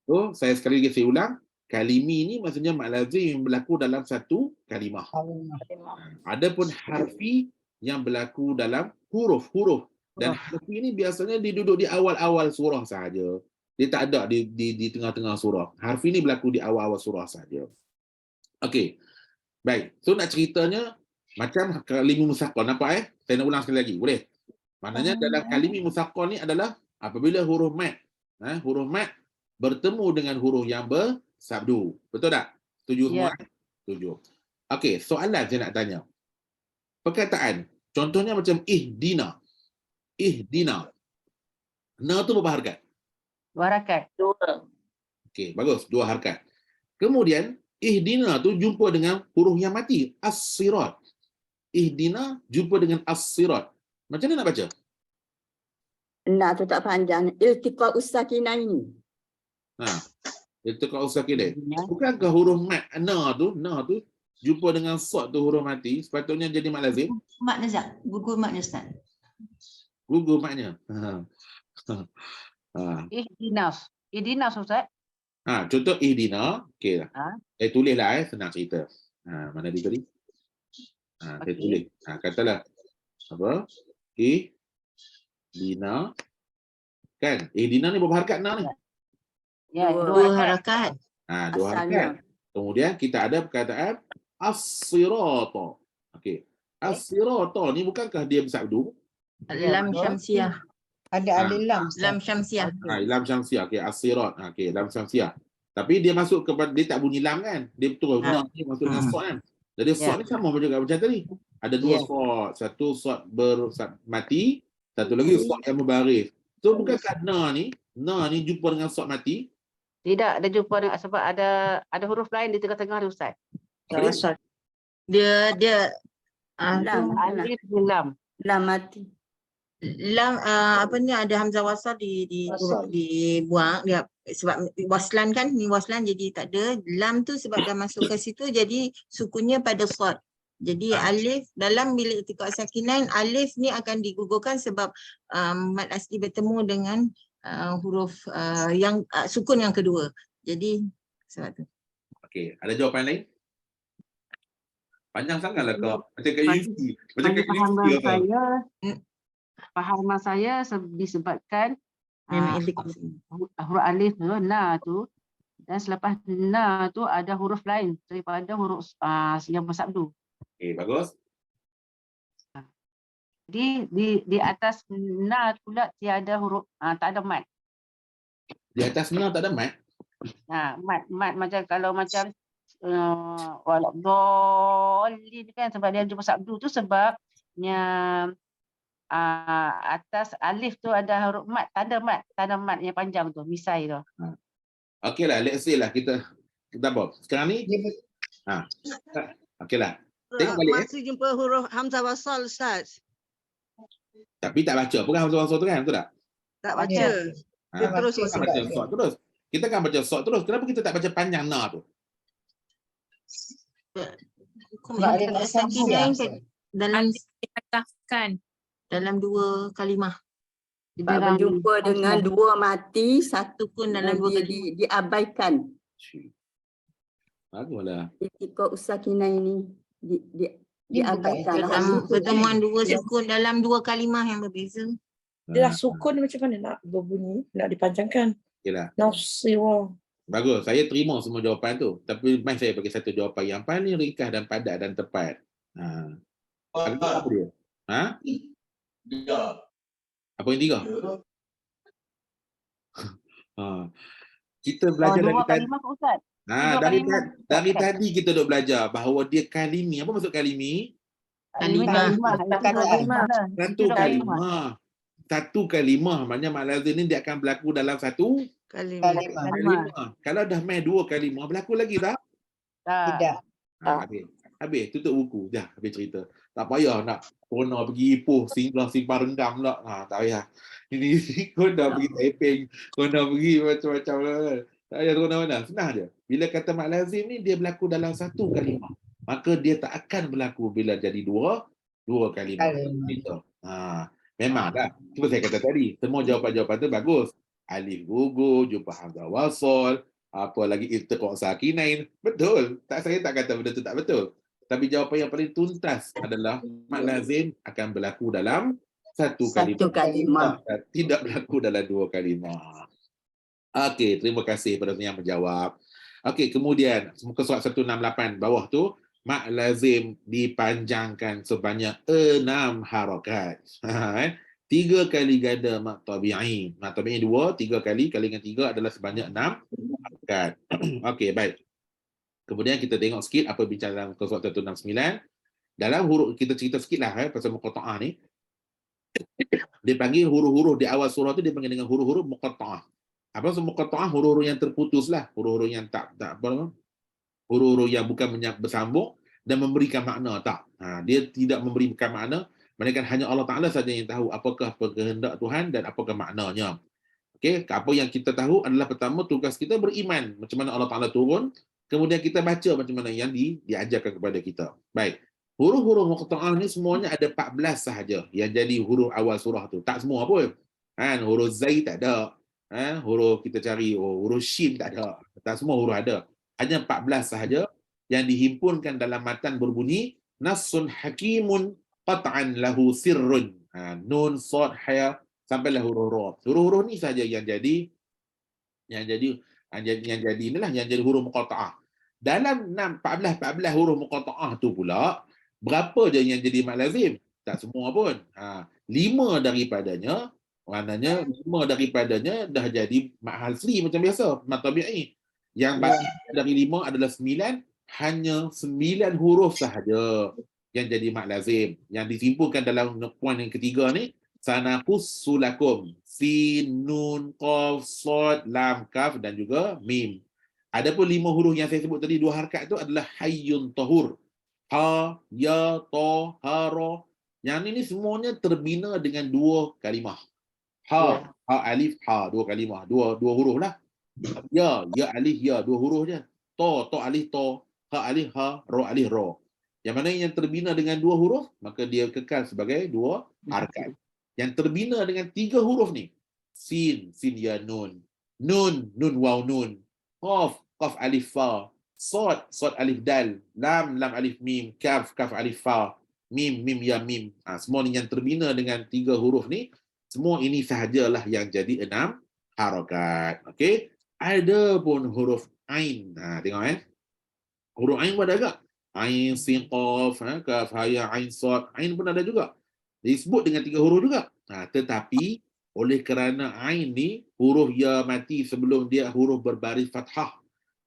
A: So saya sekali lagi saya ulang, kalimi ni maksudnya mak lazim yang berlaku dalam satu kalimah. Adapun harfi yang berlaku dalam huruf-huruf, dan harfi ni biasanya diduduk di awal-awal surah sahaja. Dia tak ada di tengah-tengah surah. Harfi ni berlaku di awal-awal surah sahaja. Okey. Baik. So nak ceritanya macam kalimi musaqqal. Nampak Saya nak ulang sekali lagi. Boleh? Maknanya dalam kalimi musaqqal ni adalah apabila huruf mat, huruf mat bertemu dengan huruf yang bersabdu. Betul tak? Setuju semua? Setuju. Okey, soalan saya nak tanya. Perkataan, contohnya macam ihdina. Ihdina. Na tu berapa harakat?
D: 2 harakat.
B: 2.
A: Okey, bagus. 2 harakat. Kemudian, ihdina tu jumpa dengan huruf yang mati. As-sirat. Ihdina jumpa dengan as-sirat. Macam mana nak baca?
F: Nak tu tak panjang. Iltiqa'us sakinaini.
A: Iltiqa'us sakinain. Bukankah huruf mat na tu jumpa dengan sad tu huruf mati, sepatutnya jadi mat lazim?
G: Mat Nazak. Gugur mat Ustaz.
A: Gugur maknya.
D: Ihdinas. Ihdinas Ustaz.
A: Contoh ihdina. Okey lah. Saya tulislah senang cerita. Mana dia tadi? Saya tulis. Katalah apa? Ihdina. Kan? Ihdina ni berapa harakat na ni?
D: Ya,
H: 2
D: 2
H: harakat.
D: harakat.
A: 2 harakat. Kemudian kita ada perkataan as-sirata. Okey. As-sirata ni bukankah dia bersabdu?
H: Lam syamsiah.
E: Ada alif lam.
H: Lam syamsiah.
A: Lam syamsiah. Okey, as-sirat. Okey, lam syamsiah. Tapi dia masuk kepada, dia tak bunyi lam kan? Dia betul dia masuk dengan sad kan? Jadi sad ni sama juga macam tadi. Ada 2 sad. Satu sad mati, satu lagi sad yang berbaris. So bukankah na ni jumpa dengan sad mati?
D: Tidak, ada jumpa dengan sebab ada huruf lain di tengah-tengah tu Ustaz.
H: Dia
F: Lam.
D: Alif dan lam.
F: Lam mati.
H: lam apa ni ada hamzah wasal dibuang dia sebab waslan kan, ni waslan jadi tak ada. Lam tu sebab dah masuk ke situ jadi sukunnya pada sad. Jadi alif dalam bila iltiqa' sakinain, alif ni akan digugurkan sebab mad asli bertemu dengan huruf yang sukun yang kedua. Jadi sebab tu.
A: Okey, ada jawapan lain? Panjang sangatlah kau. Macam kat UC. Macam kat UC.
D: Pahaman saya disebabkan huruf alif tu, na tu, dan selepas na tu ada huruf lain daripada huruf yang bersabdu.
A: Okey, bagus.
D: Di atas na pula tiada huruf, tak ada mat.
A: Di atas na tak ada mat?
D: Mat macam kalau macam walad-dallin kan, sebab dia jumpa sabdu tu sebabnya atas alif tu ada huruf mat, tak ada mat yang panjang tu, misai tu.
A: Okeylah, let's say lah kita apa? Sekarang ni okeylah. Tengok balik.
I: Masih jumpa huruf hamzah wasal Ustaz.
A: Tapi tak baca. Bukan hamzah wasal tu kan, betul tak?
I: Tak baca. Dia terus
A: kita kan baca sad terus. Kita kan baca sad terus. Kenapa kita tak baca panjang na tu?
H: Dalam 2 kalimah.
F: Berjumpa dengan 2 mati, satu
H: Sukun dalam 2 kalimah.
F: diabaikan.
A: Baguslah.
F: Iltiqa'us sakinaini diabaikan.
H: Pertemuan 2 sukun dalam 2 kalimah yang berbeza.
B: Dia sukun macam mana nak berbunyi, nak dipanjangkan?
A: Okeylah.
B: Nasira.
A: Bagus. Saya terima semua jawapan tu. Tapi mai saya bagi satu jawapan yang paling ringkas dan padat dan tepat. Apa dia? Apa yang 3? Kita belajar
D: Dua kalimah Ustaz.
A: dari tadi kita duk belajar bahawa dia kalimi. Apa maksud kalimi? Satu kalimah. Satu kalimah maknanya mak lazim ni dia akan berlaku dalam satu
I: Kalimah.
A: Kalau dah main 2 kalimah, berlaku lagi tak?
E: Tidak.
A: Habis tutup buku. Dah, habis cerita. Tak payah nak corona pergi Ipoh, singgah simpang rendam pula. Tak payah. Ini corona pergi Taiping, corona pergi macam-macam. Tak payah corona mana. Senang je. Bila kata mak lazim ni, dia berlaku dalam 1 kalimah. Maka dia tak akan berlaku bila jadi 2 kalimah. Gitu. Memang dah. Cuba saya kata tadi, semua jawapan-jawapan tu bagus. Alif gugur, jumpa hamzah wasal, apa lagi iltiqa sakinain. Betul. Saya tak kata benda tu tak betul. Tapi jawapan yang paling tuntas adalah mak lazim akan berlaku dalam 1 kalimah. Tidak berlaku dalam 2 kalimah. Okey, terima kasih kepada yang menjawab. Okey, kemudian muka surat 168 bawah tu, mak lazim dipanjangkan sebanyak 6 harakat. 3 kali ganda mak tabi'i. Mak tabi'i 2, 3 kali dengan 3 adalah sebanyak 6 harakat. Okey, baik. Kemudian kita tengok sikit apa bincang dalam muka surat 169. Dalam huruf, kita cerita sikitlah pasal muqatta'ah ni. Dia panggil huruf-huruf di awal surah tu dia panggil dengan huruf-huruf muqatta'ah. Apa maksud muqatta'ah? Huruf-huruf yang terputus lah, huruf-huruf yang tak apa, huruf-huruf yang bukan bersambung dan memberikan makna, tak. Dia tidak memberikan makna, melainkan hanya Allah Ta'ala saja yang tahu apakah kehendak Tuhan dan apakah maknanya. Okey, apa yang kita tahu adalah pertama tugas kita beriman macam mana Allah Ta'ala turun, kemudian kita baca macam mana yang diajarkan kepada kita. Baik. Huruf-huruf muqatta'ah ni semuanya ada 14 sahaja yang jadi huruf awal surah tu. Tak semua pun. Huruf zai tak ada. Huruf kita cari huruf shin tak ada. Tak semua huruf ada. Hanya 14 sahaja yang dihimpunkan dalam matan berbunyi nassun hakimun qat'an lahu sirrun. Nun, sad, ha sampailah huruf ra. Huruf-huruf ni saja yang jadi inilah yang jadi huruf muqatta'ah. Dalam 14 huruf muqatta'ah tu pula, berapa je yang jadi mak lazim? Tak semua pun. 5 daripadanya, maknanya 5 daripadanya dah jadi mak hasli macam biasa, mak tabi'i. Yang dari 5 adalah 9, hanya 9 huruf sahaja yang jadi mak lazim. Yang disimpulkan dalam poin yang ketiga ni, sanaqussu lakum, sin, nun, qaf, sad, lam, kaf dan juga mim. Adapun 5 huruf yang saya sebut tadi 2 harakat tu adalah hayyun tahur. Ha, ya, ta, ha, ra. Yang ini semuanya terbina dengan 2 kalimah. Ha, alif, ha, 2 kalimah, 2 huruf lah. Ya, alif, ya, 2 huruf je. Ta, alif, ta, ha, alif, ha, ra, alif, ra. Yang mana yang terbina dengan 2 huruf, maka dia kekal sebagai 2 harakat. Yang terbina dengan 3 huruf ni, sin, ya, nun, waw, nun, qaf, alif, fa, sad, alif, dal, lam, alif, mim, kaf, alif, fa, mim, ya, mim. Semua ni yang terbina dengan 3 huruf ni, semua ini sahajalah yang jadi 6 harakat. Okey. Ada pun huruf ain. Tengok huruf ain pun ada agak. Ain, sin, qaf, kaf, ha, ya, ain, sad. Ain pun ada juga. Disebut dengan 3 huruf juga. Tetapi oleh kerana ain ni huruf ya mati sebelum dia huruf berbaris fathah,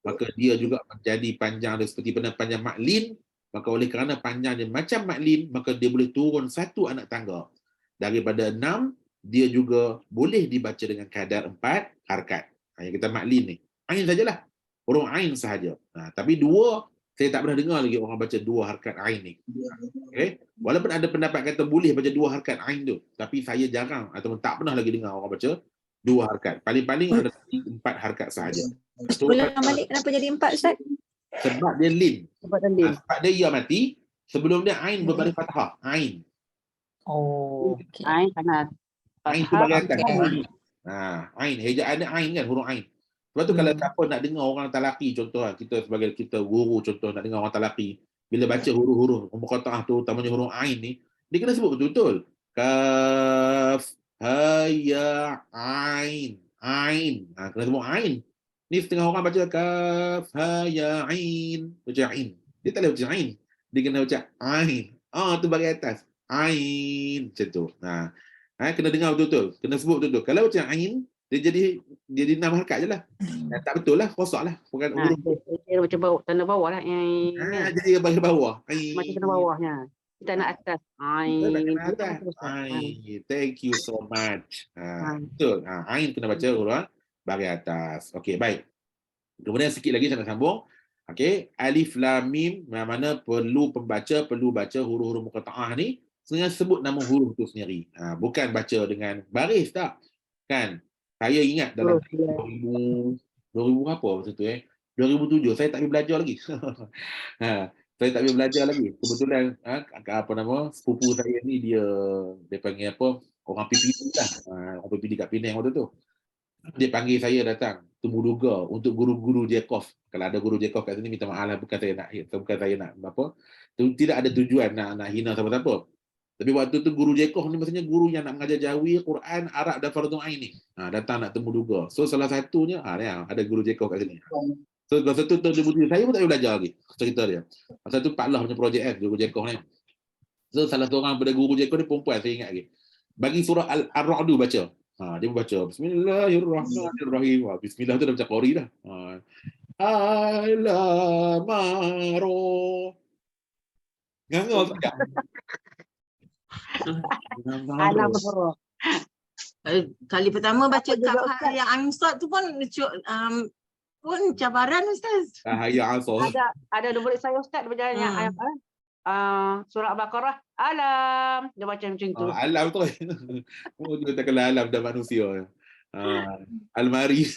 A: maka dia juga menjadi panjang dia seperti panjang maklin. Maka oleh kerana panjang dia macam maklin, maka dia boleh turun 1 anak tangga. Daripada 6, dia juga boleh dibaca dengan kadar 4 harakat. Yang kita maklin ni. Ain sajalah. Huruf ain sahaja. Tapi 2, saya tak pernah dengar lagi orang baca 2 harakat ain ni. Okay? Walaupun ada pendapat kata boleh baca 2 harakat ain tu, tapi saya jarang ataupun tak pernah lagi dengar orang baca 2 harakat. Paling-paling ada 4 harakat sahaja.
J: Ulang balik kenapa jadi 4, Ustaz?
A: Sebab dia lin. Sebab dia ya mati, sebelum dia ain berbaris fathah. Ain.
J: Oh, okay.
D: Ain kanan.
A: Ain tu bagian atas. Ain. Hejaan dia ain kan, huruf ain. Sebab tu kalau siapa nak dengar orang talaqi, contoh kita sebagai guru, contoh nak dengar orang talaqi, bila baca huruf-huruf muqatta'ah tu, utamanya huruf ain ni, dia kena sebut betul-betul. Kaf, ha, ya, ain. Kena sebut ain. Ni setengah orang baca kaf, ha, ya, ain. Baca ain. Dia tak boleh baca ain. Dia kena baca ain. Tu bagian atas. Ain. Macam tu. Kena dengar betul-betul. Kena sebut betul-betul. Kalau baca ain, dia jadi 6 harakat je lah. Tak betul lah. Kosak lah. Bukan huruf.
D: Dia macam bawah, tanda bawah lah.
A: Jadi bagian bawah.
D: Macam tanda bawahnya. Kita nak atas.
A: Ain. Thank you so much. Betul. Ain kena baca huruf baris atas. Okey, baik. Kemudian sikit lagi saya nak sambung. Okey, alif lam mim, mana perlu pembaca perlu baca huruf-huruf muqatta'ah ni sebenarnya sebut nama huruf tu sendiri. Bukan baca dengan baris tak. Kan? Saya ingat dalam 2000 berapa waktu tu 2007 saya tak boleh belajar lagi. Saya tak boleh belajar lagi. Kebetulan apa nama sepupu saya ni dia panggil apa? Orang PPD lah. Orang PPD kat Penang waktu tu. Dia panggil saya datang temuduga untuk guru-guru Jekov. Kalau ada guru Jekov kat sini minta maaf lah, bukan saya nak apa. Tidak ada tujuan nak hina siapa-siapa. Tapi waktu tu guru Jekov ni maksudnya guru yang nak mengajar Jawi, Quran, Arab dan Fardhu Ain ni. Datang nak temuduga. So salah satunya ada guru Jekov kat sini. So masa tu tahun 2007 saya pun tak boleh belajar lagi cerita dia. Masa tu Pak Lah punya projek guru Jekov ni. So salah seorang pada guru Jekov ni perempuan, saya ingat lagi. Bagi surah Ar-Ra'd baca. Dia baca Bismillahirrahmanirrahim. Bismillah tu dah baca qori dah. Alamaro. Ngangau tak?
D: Alamaro.
H: Kali pertama baca kafah yang Ain-Sod tu pun cabaran Ustaz.
A: Ya asal.
D: Ada murid saya Ustaz berjalan yang surah Al-Baqarah alam, dia baca macam tu.
A: Alam tu. Dia tak kena alam dah manusia. Almari.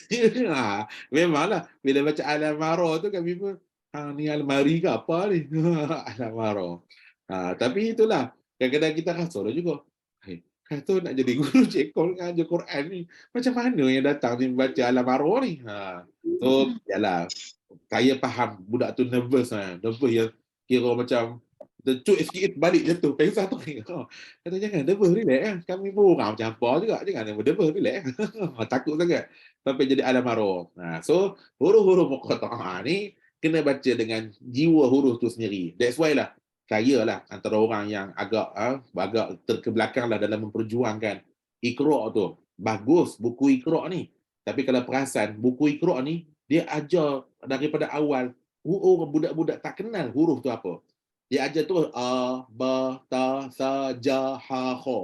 A: Memanglah bila baca Alamaro tu kami pun ni almari ke apa ni? Alamaro. Tapi itulah kadang-kadang kita rasa juga. Kata nak jadi guru Jekol ngajar Quran ni. Macam mana yang datang ni baca Alamaro ni? So, yalah. Saya faham budak tu nervous yang kira macam tercut sikit balik jatuh pensah tu. Kata jangan nervous, relax. Kami pun orang macam apa juga. Jangan nervous, relax. Takut sangat. Sampai jadi Alamaro. So, huruf-huruf muqatta'ah ni kena baca dengan jiwa huruf tu sendiri. That's why lah saya lah antara orang yang agak terkebelakang lah dalam memperjuangkan Iqra' tu. Bagus buku Iqra' ni. Tapi kalau perasan buku Iqra' ni dia ajar daripada awal budak-budak tak kenal huruf tu apa. Dia ajar tu a, ba, ta, sa, ja, ha, kha.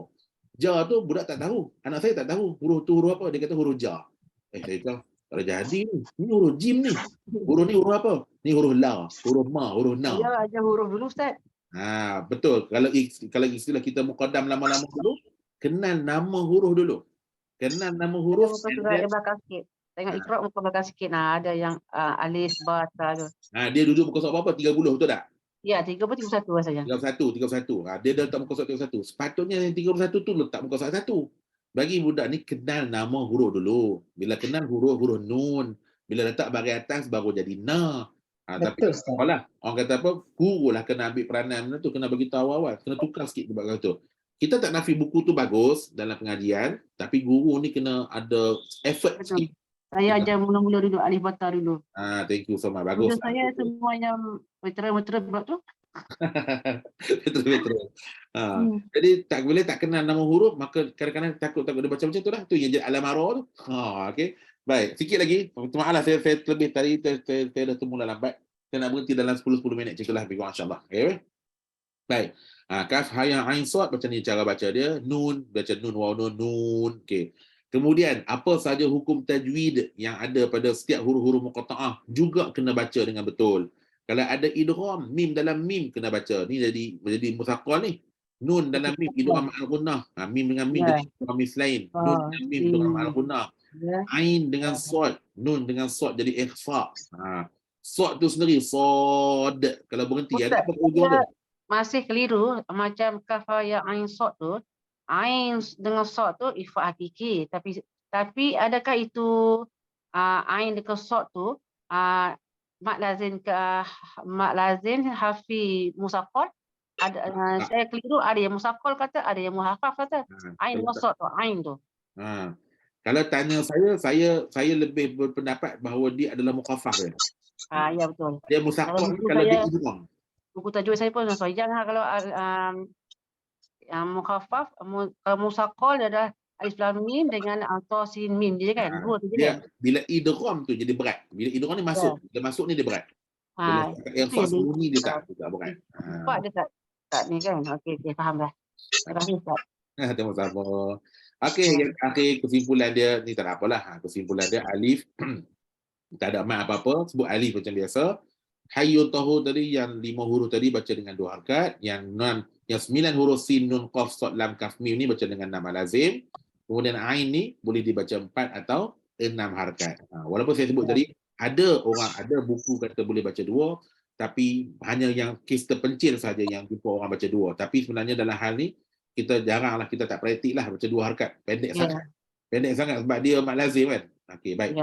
A: Ja tu budak tak tahu. Anak saya tak tahu huruf tu huruf apa. Dia kata huruf ja. Saya tahu. Kalau jadi ni. Ini huruf jim ni. Huruf ni huruf apa? Ni huruf la, huruf ma, huruf na.
D: Ya, ajar huruf dulu Ustaz.
A: Betul. Kalau istilah kita muqaddam lama-lama dulu, kenal nama huruf dulu. Kenal nama huruf.
D: Dia belakang sikit. Tengok Iqra' muka belakang sikit. Ada yang alif, ba, ta tu.
A: Dia duduk muka surat berapa? 30, betul tak?
D: Ya, 30, 31 rasanya.
A: 31. Dia dah letak muka surat 31. Sepatutnya yang 31 tu letak muka surat 1. Bagi budak ni kenal nama huruf dulu. Bila kenal huruf nun. Bila letak baris atas baru jadi na. Tapi sekolah orang kata apa, guru lah kena ambil peranan tu, kena bagi tahu awal, kena tukar sikit sebab tu. Kita tak nafi buku tu bagus dalam pengajian, tapi guru ni kena ada effort sikit.
D: Saya ajar mula-mula dulu alif bata dulu.
A: Thank you so much. Bagus.
D: Saya semua yang veteran pula tu.
A: Betul. Jadi tak boleh tak kenal nama huruf, maka kadang-kadang takut dia baca macam tu lah. Tu yang jadi Alamaro tu. Okey. Baik, sikit lagi. Maaflah saya lebih tadi saya dah mula lambat. Saya nak berhenti dalam 10 minit macam itulah insya-Allah. Okey. Baik. Kaf ha ya ain sad macam ni cara baca dia. Nun baca nun waw nun. Okey. Kemudian apa saja hukum tajwid yang ada pada setiap huruf-huruf muqatta'ah juga kena baca dengan betul. Kalau ada idgham mim dalam mim kena baca. Ni jadi musaqqal ni. Nun dalam mim idgham al-ghunnah. Mim dengan mim jadi idgham mislain. Nun dengan mim idgham al-ghunnah. Ain dengan sad, nun dengan sad jadi ikhfa. Sad tu sendiri sad. Kalau berhenti ada apa ujung tu?
D: Masih keliru macam kaf ya ain sad tu. Ain dengan sad tu ikhfa hakiki, tapi adakah itu ain dengan sad tu mak lazim hafi musaqqal? Saya keliru, ada yang musaqqal kata, ada yang muhaffaf kata. Ain dengan sad tu, ain tu.
A: Kalau tanya saya lebih berpendapat bahawa dia adalah mukhaffaf dia.
D: Ya betul.
A: Dia musaqqal kalau dia idgham.
D: Buku tajwid saya pun so jangan kalau mukhaffaf, kalau musaqqal dia dah alif lam mim dengan ta sin mim je kan. Dua tu je kan.
A: Bila idgham tu jadi berat. Bila idgham ni masuk, dia masuk ni dia berat. Bila ikhfa bunyi dia tak berat.
D: Sebab dia tak ni kan. Okey faham dah. Terima kasih Ustaz.
A: Sama-sama. Okey, yang akhir kesimpulan dia ni tak ada apalah. Kesimpulan dia alif tak ada mat apa-apa, sebut alif macam biasa. Hayyun tahur tadi yang 5 huruf tadi baca dengan 2 harakat, yang 9 huruf sin nun qaf sad lam kaf mim ni baca dengan 6 lazim. Kemudian ain ni boleh dibaca 4 atau 6 harakat. Walaupun saya sebut tadi ada buku kata boleh baca 2, tapi hanya yang kes terpencil saja yang jumpa orang baca 2. Tapi sebenarnya dalam hal ni kita jaranglah, kita tak praktik lah baca 2 harakat. Pendek sangat sebab dia mat lazim kan. Okey, baik.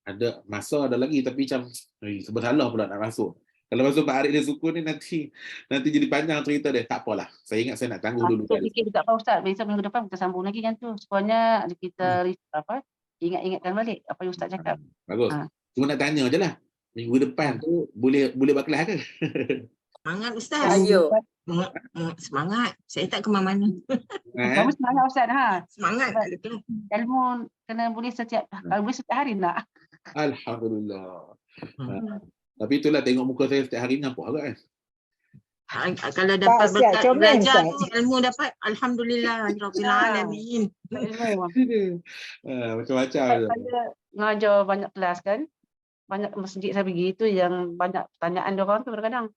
A: Ada masa ada lagi tapi macam sebenarnya pula nak masuk. Kalau masuk Pak Arik dia sukun ni nanti jadi panjang cerita dia. Tak apalah. Saya ingat saya nak tangguh dulu.
D: Saya fikir tak apa Ustaz. Besok minggu depan kita sambung lagi kan tu. Supaya kita ingat-ingatkan balik apa yang Ustaz cakap.
A: Bagus. Cuma nak tanya je lah. Minggu depan tu boleh buat kelas ke?
H: Semangat Ustaz.
F: Ayo.
H: Semangat. Saya tak ke mana-mana.
D: Kamu semangat Ustaz ha.
H: Semangat.
D: Ilmu kena boleh setiap hari nak.
A: Alhamdulillah. Tapi itulah tengok muka saya setiap hari nampak agak kan.
H: Kalau dapat berkat belajar tu ilmu dapat alhamdulillah rabbil alamin.
A: Macam-macam je.
D: Saya ngajar banyak kelas kan. Banyak masjid saya pergi tu yang banyak pertanyaan dia orang tu kadang-kadang.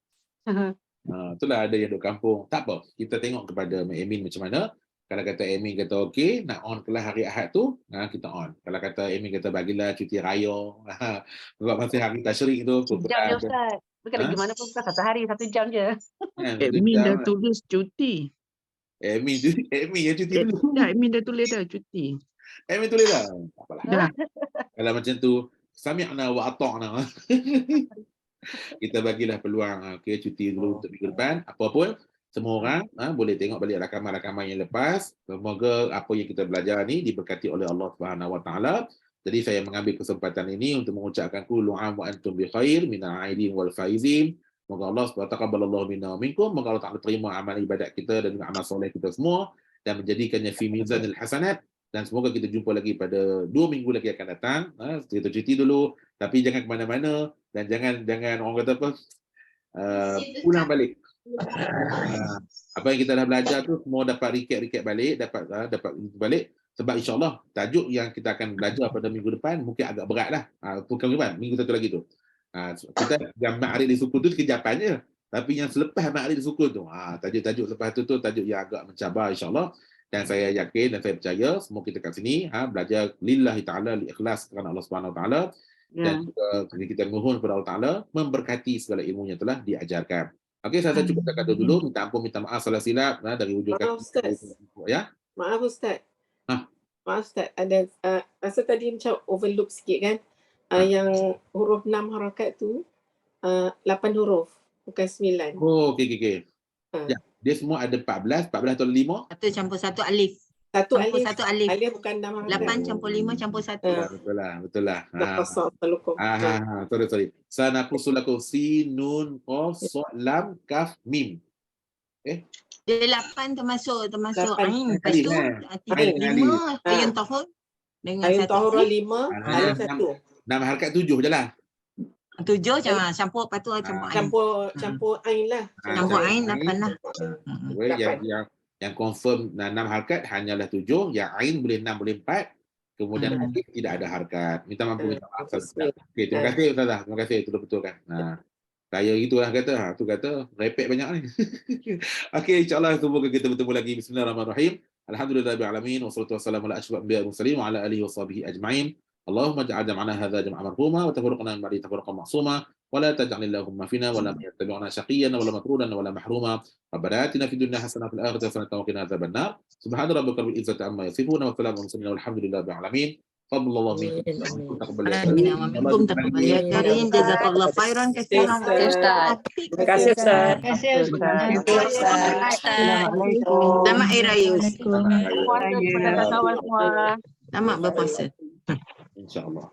A: Itulah ada yang duduk kampung. Tak apa. Kita tengok kepada admin macam mana. Kalau kata admin kata okey, nak on kelas hari Ahad tu, kita on. Kalau kata admin kata bagilah cuti raya. Sebab masih hari tasyrik tu.
D: Jam je Ustaz. Bukan lagi mana pun bukan 1 hari, 1 jam je.
K: Admin dah tulis cuti.
A: Admin yang cuti dulu.
K: Admin dah tulis dah cuti.
A: Admin tulis dah. Tak apalah.
K: Dah.
A: Kalau macam tu, sami'na wa ata'na. Kita bagilah peluang cuti dulu untuk minggu depan. Apa pun, semua orang boleh tengok balik rakaman-rakaman yang lepas. Semoga apa yang kita belajar ni diberkati oleh Allah Subhanahu Wa Taala. Jadi saya mengambil kesempatan ini untuk mengucapkan kullu am wa antum bi khair minal aidin wal faizin. Moga Allah Subhanahu taqabbalallahu minna wa minkum. Moga Allah Taala terima amal ibadat kita dan amal soleh kita semua dan menjadikannya fi mizanil hasanat. Dan semoga kita jumpa lagi pada 2 minggu lagi akan datang. Kita cuti dulu, tapi jangan ke mana-mana dan jangan orang kata apa, pulang balik. Apa yang kita dah belajar tu semua dapat recap balik, dapat balik. Sebab insyaAllah tajuk yang kita akan belajar pada minggu depan mungkin agak berat lah. Bukan minggu satu lagi tu. Kita yang Ma'arif di Sukun tu kejapan je. Tapi yang selepas Ma'arif di Sukun tu, tajuk-tajuk lepas tu tajuk yang agak mencabar insyaAllah. Dan saya yakin dan saya percaya semua kita kat sini belajar lillahi ta'ala, li ikhlas kerana Allah Subhanahu Wa Taala. Dan juga kita mohon kepada Allah Ta'ala memberkati segala ilmu yang telah diajarkan. Okey, saya cuba kata dulu, minta ampun, minta maaf salah silap dari hujung kaki. Ya?
L: Maaf Ustaz. Maaf Ustaz, ada rasa tadi macam overlook sikit kan. Yang huruf 6 harakat tu 8 huruf, bukan 9.
A: Oh, okey. Ya, dia semua ada 14 atau 5.
H: 1 campur 1 alif.
L: 1 alif.
H: 1 alif.
L: Alif bukan 6 harakat.
H: 8 campur 5 campur 1.
A: Betul lah. Sorry. Sanaqusulakum sinun qaf sad lam kaf mim.
H: Dia 8 termasuk ain. Lepas tu 5 ayun tahun dengan 1
L: tahun 5 alif 1.
A: 6 harakat 7 je lah.
H: 7 campur lepas tu
L: campur ain lah.
H: Campur ain 8 lah.
A: Yang confirm 6 harakat hanyalah 7, yang ain boleh 6 boleh 4. Kemudian alif tidak ada harakat. Minta maaf. Okey, terima kasih Ustazah. Terima kasih itu betul kan. Saya gitulah kata. Tu kata repek banyak ni. Okey, insya-Allah semoga kita bertemu lagi. Bismillahirrahmanirrahim. Alhamdulillahirabbil alamin wassalatu wassalamu ala asyrafil anbiya'i wal mursalin wa ala alihi washabihi ajma'in. Allahumma ja'al jam'ana hadza jam'an marhuma wa tafarraqna min ba'di tafarraqan ma'suma wa la taj'al Allahumma fina wa la yattabi'una shaqiyyan wa la matrudan wa la mahruma. Rabbana atina fid dunya hasanah wa fil akhirati hasanah wa qina adzaban nar. Subhana rabbika rabbil izzati amma yasifun wa salamun alal mursalin walhamdulillahirabbil alamin. Fadlallahu minkum taqabbal
H: ya karim jazakallahu khairan katsiran.
L: Terima kasih Ustaz.
H: Selamat Hari Raya.
D: Selamat berpuasa.
H: Selamat berpuasa.
A: InsyaAllah.